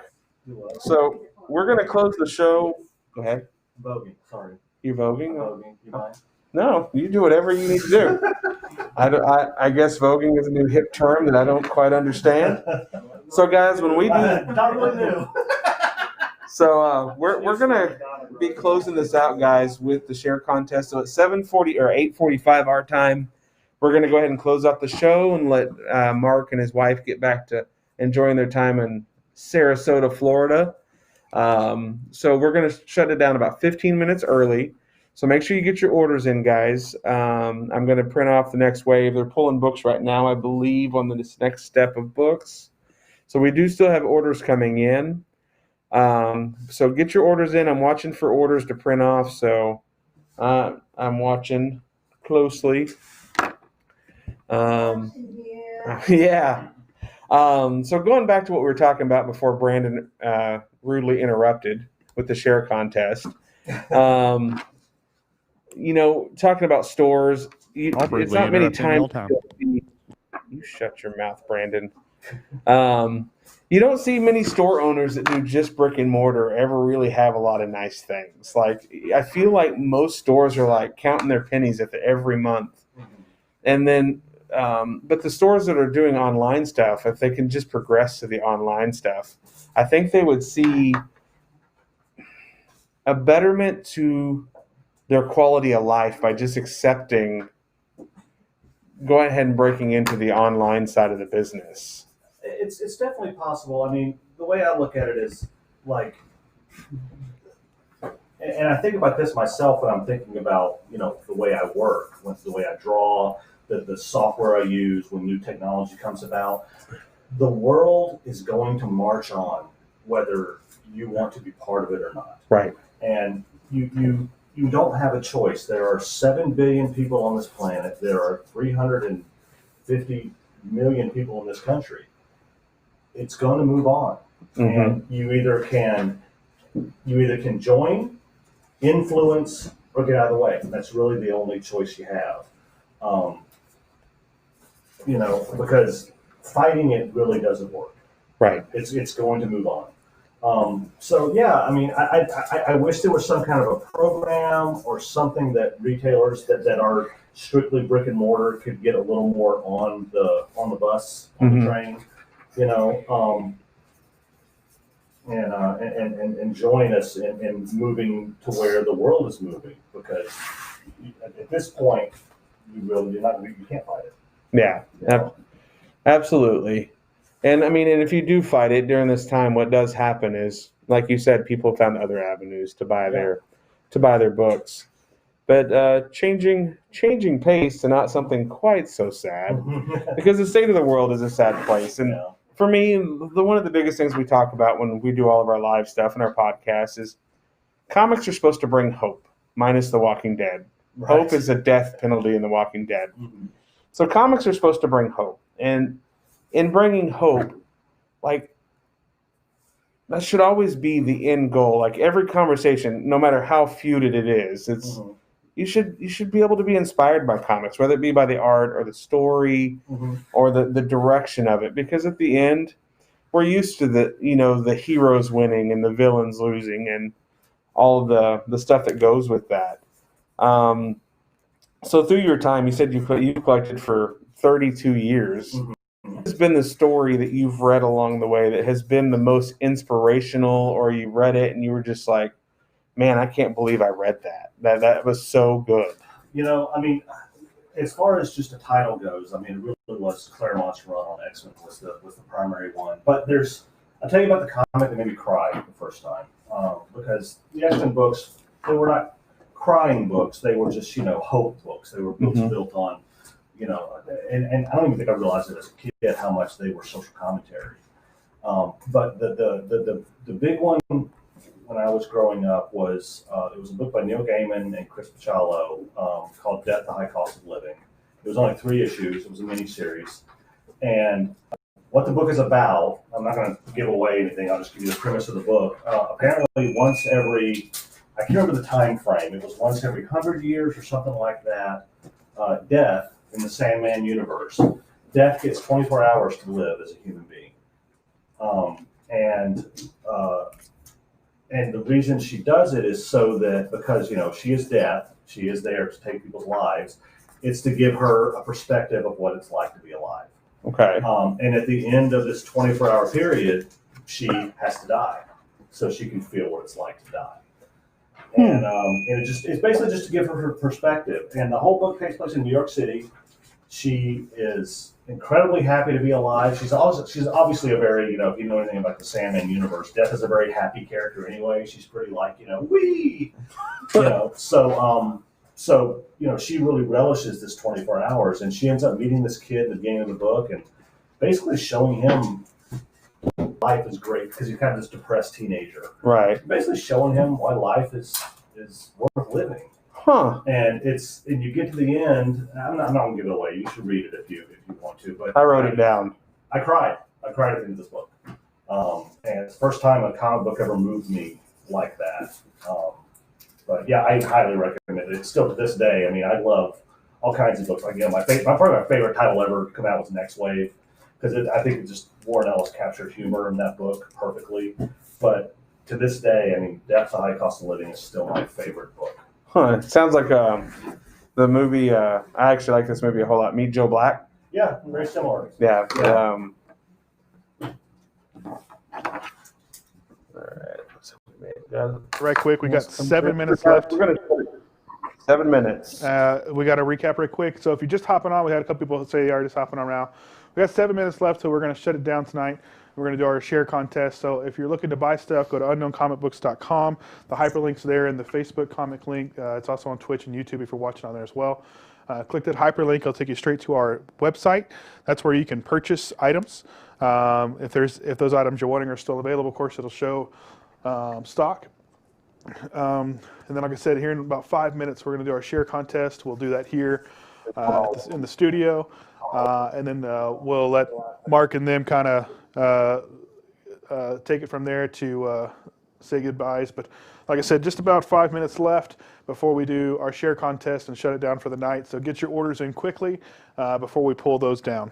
So we're going to close the show. Go ahead. Voguing, sorry. You're voguing? Voguing, you mind? No, you do whatever you need to do. I guess voguing is a new hip term that I don't quite understand. So, guys, when we do, Not really new. so we're gonna be closing this out, guys, with the share contest. So at 7:40 or 8:45 our time, we're gonna go ahead and close out the show and let Mark and his wife get back to enjoying their time in Sarasota, Florida. So we're gonna shut it down about 15 minutes early. So make sure you get your orders in, guys. I'm going to print off the next wave. They're pulling books right now, I believe, on this next step of books. So we do still have orders coming in. So get your orders in. I'm watching for orders to print off, so I'm watching closely. Yeah. So going back to what we were talking about before Brandon rudely interrupted with the share contest. You know, talking about stores, it's not many times. You shut your mouth, Brandon. You don't see many store owners that do just brick and mortar ever really have a lot of nice things. Like, I feel like most stores are like counting their pennies at every month. And then, but the stores that are doing online stuff, if they can just progress to the online stuff, I think they would see a betterment to their quality of life by just accepting, going ahead and breaking into the online side of the business. It's definitely possible. I mean, the way I look at it is like, and I think about this myself when I'm thinking about, you know, the way I work, the way I draw, the software I use when new technology comes about. The world is going to march on whether you want to be part of it or not. Right. And you don't have a choice. There are 7 billion people on this planet. There are 350 million people in this country. It's going to move on. Mm-hmm. And you either can join, influence, or get out of the way. That's really the only choice you have. You know, because fighting it really doesn't work. Right. It's going to move on. So yeah, I mean, I wish there was some kind of a program or something that retailers that are strictly brick and mortar could get a little more on the bus, on the train, you know, and join us in moving to where the world is moving, because at this point you can't fight it. Yeah, absolutely. And I mean, and if you do fight it during this time, what does happen is, like you said, people found other avenues to buy their books. But changing pace to not something quite so sad, because the state of the world is a sad place. And for me, one of the biggest things we talk about when we do all of our live stuff and our podcasts is comics are supposed to bring hope. minus The Walking Dead. Right. Hope is a death penalty in The Walking Dead. Mhm. So comics are supposed to bring hope. And in bringing hope, like, that should always be the end goal. Like every conversation, no matter how feuded it is, it's Mhm. you should be able to be inspired by comics, whether it be by the art or the story Mhm. or the direction of it. Because at the end, we're used to the heroes winning and the villains losing and all of the stuff that goes with that. So through your time, you said you collected for 32 years. Mhm. What's been the story that you've read along the way that has been the most inspirational, or you read it and you were just like, man, I can't believe I read that. That was so good. I mean, as far as just a title goes, I mean, it really was Claremont's run on X-Men was the primary one. But I'll tell you about the comic that made me cry the first time. Because the X-Men books, they were not crying books. They were just, hope books. They were books Mhm. built on, and I don't even think I realized it as a kid how much they were social commentary. But the big one when I was growing up was it was a book by Neil Gaiman and Chris Picciolo called Death: The High Cost of Living. It was only 3 issues. It was a miniseries. And what the book is about, I'm not going to give away anything. I'll just give you the premise of the book. Apparently, once every, I can't remember the time frame. It was once every 100 years or something like that. Death in the Sandman universe. Death gets 24 hours to live as a human being. And the reason she does it is so that because she is death, she is there to take people's lives. It's to give her a perspective of what it's like to be alive. Okay. And at the end of this 24-hour period, she has to die, so she can feel what it's like to die. And it's basically just to give her perspective. And the whole book takes place in New York City. She is incredibly happy to be alive. She's obviously a very, if you know anything about the Sandman universe, Death is a very happy character anyway. She's pretty wee, So she really relishes this 24 hours, and she ends up meeting this kid in the beginning of the book and basically showing him life is great because he's kind of this depressed teenager. Right. Basically showing him why life is worth living. Huh. And you get to the end. I'm not going to give it away. You should read it if you want to. But I wrote it down. I cried. I cried at the end of this book. And it's the first time a comic book ever moved me like that. But yeah, I highly recommend it. It's still to this day. I mean, I love all kinds of books. Like, probably my favorite title ever to come out was Next Wave, because I think Warren Ellis captured humor in that book perfectly. But to this day, I mean, Death: The High Cost of Living is still my favorite book. Huh. It sounds like the movie. I actually like this movie a whole lot. Meet Joe Black. Yeah, very similar. Yeah. Yeah. All right. Right quick, we got 7 minutes left. We're gonna 7 minutes. We got to recap right quick. So if you're just hopping on, we had a couple people say they are just hopping on now. We got 7 minutes left, so we're going to shut it down tonight. We're going to do our share contest. So if you're looking to buy stuff, go to unknowncomicbooks.com. The hyperlink's there in the Facebook comic link. It's also on Twitch and YouTube if you're watching on there as well. Click that hyperlink. It'll take you straight to our website. That's where you can purchase items. If those items you're wanting are still available, of course, it'll show stock. And then, like I said, here in about 5 minutes, we're going to do our share contest. We'll do that here in the studio. And then we'll let Mark and them kind of take it from there to say goodbyes. But like I said, just about 5 minutes left before we do our share contest and shut it down for the night. So get your orders in quickly before we pull those down.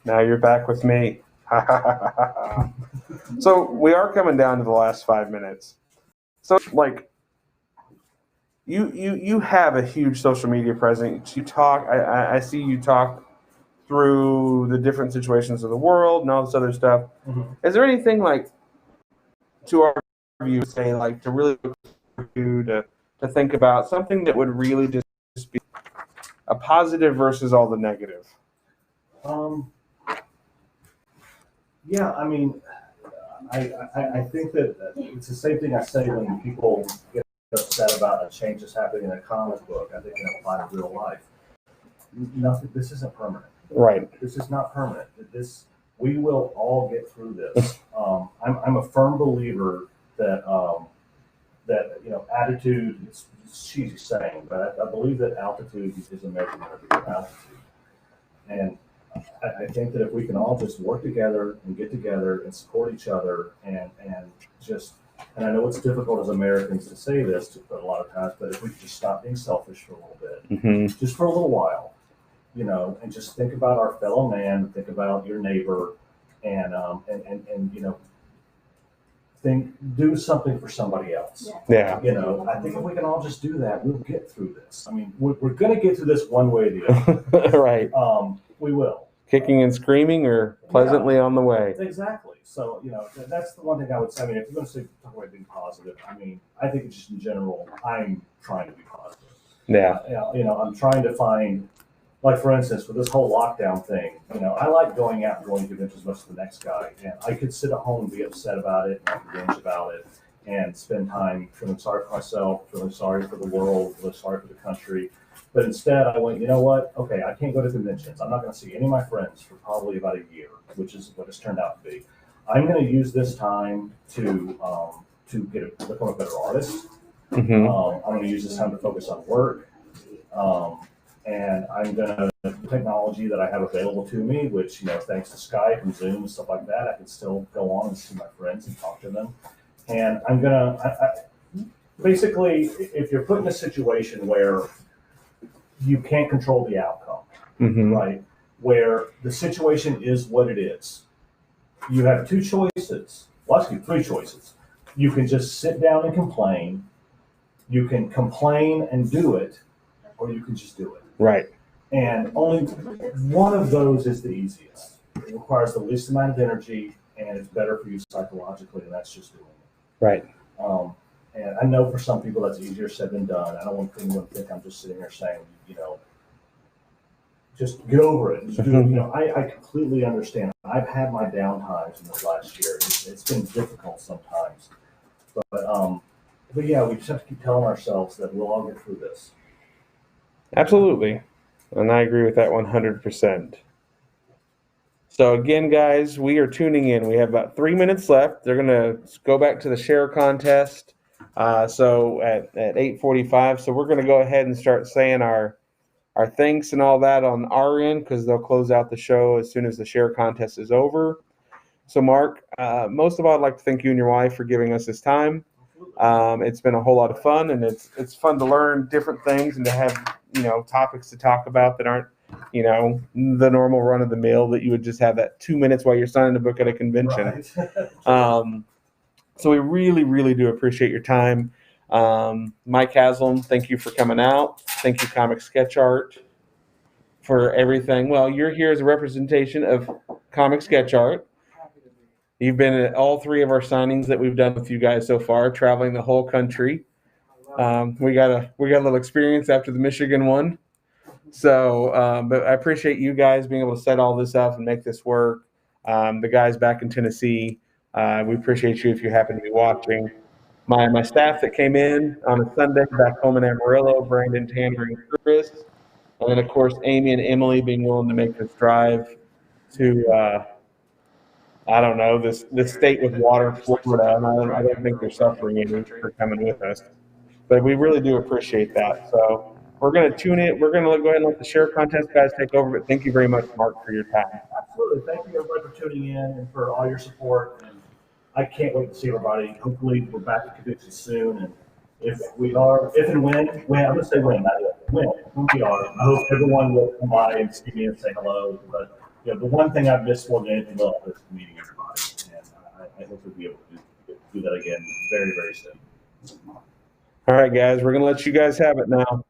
Now you're back with me. So we are coming down to the last 5 minutes. So like you have a huge social media presence. You talk. I see you talk through the different situations of the world and all this other stuff. Mm-hmm. Is there anything like to our view say like to really to think about something that would really just be a positive versus all the negative? Yeah, I mean, I think that it's the same thing I say when people get upset about a change that's happening in a comic book. I think it applies to real life. Nothing. This isn't permanent. Right. This is not permanent. We will all get through this. I'm a firm believer that attitude. It's cheesy saying, but I believe that altitude is a measurement of your altitude. And I think that if we can all just work together and get together and support each other and I know it's difficult as Americans to say this a lot of times, but if we could just stop being selfish for a little bit, just for a little while, and just think about our fellow man, think about your neighbor, and do something for somebody else. Yeah. I think if we can all just do that, we'll get through this. I mean, we're going to get through this one way or the other. Right. We will. Kicking and screaming or pleasantly on the way. Exactly. So, that's the one thing I would say. I mean, if you're going to talk about being positive, I mean, I think it's just in general, I'm trying to be positive. Yeah. I'm trying to find, like, for instance, with this whole lockdown thing, I like going out and going to events as much as the next guy. And I could sit at home and be upset about it, and I could binge about it, and spend time feeling sorry for myself, feeling sorry for the world, feeling sorry for the country. But instead, I went, you know what? Okay, I can't go to conventions. I'm not going to see any of my friends for probably about a year, which is what it's turned out to be. I'm going to use this time to become a better artist. I'm going to use this time to focus on work. And I'm going to, the technology that I have available to me, which, thanks to Skype and Zoom and stuff like that, I can still go on and see my friends and talk to them. And I'm going to, basically, if you're put in a situation where you can't control the outcome, right? Where the situation is what it is. You have two choices. Well, actually, three choices. You can just sit down and complain. You can complain and do it, or you can just do it. Right. And only one of those is the easiest. It requires the least amount of energy, and it's better for you psychologically, and that's just doing it. Right. And I know for some people that's easier said than done. I don't want anyone to think I'm just sitting here saying, just get over it. Just do it. I completely understand. I've had my down times in this last year. It's been difficult sometimes. But yeah, we just have to keep telling ourselves that we'll all get through this. Absolutely. And I agree with that 100%. So again, guys, we are tuning in. We have about 3 minutes left. They're going to go back to the share contest. So at 8:45. So we're going to go ahead and start saying our thanks and all that on our end, because they'll close out the show as soon as the share contest is over. So Mark, most of all, I'd like to thank you and your wife for giving us this time. It's been a whole lot of fun, and it's fun to learn different things and to have topics to talk about that aren't the normal run of the mill that you would just have that 2 minutes while you're signing a book at a convention. Right. So we really, really do appreciate your time. Mike Haslam, thank you for coming out. Thank you, Comic Sketch Art, for everything. Well, you're here as a representation of Comic Sketch Art. You've been at all three of our signings that we've done with you guys so far, traveling the whole country. We got a little experience after the Michigan one. So, but I appreciate you guys being able to set all this up and make this work. The guys back in Tennessee, we appreciate you if you happen to be watching. My staff that came in on a Sunday back home in Amarillo, Brandon, Tanner, and Chris. And then, of course, Amy and Emily being willing to make this drive to, I don't know, this state with water, Florida. And I don't think they're suffering any for coming with us. But we really do appreciate that. So we're going to tune in. We're going to go ahead and let the share contest guys take over. But thank you very much, Mark, for your time. Absolutely. Thank you, everybody, for tuning in and for all your support. And I can't wait to see everybody. Hopefully, we're back to conventions soon. And if and when, I'm going to say when, not if, when we are, I hope everyone will come by and see me and say hello. But the one thing I've missed more than anything else is meeting everybody. And I hope we'll be able to do that again very, very soon. All right, guys, we're going to let you guys have it now.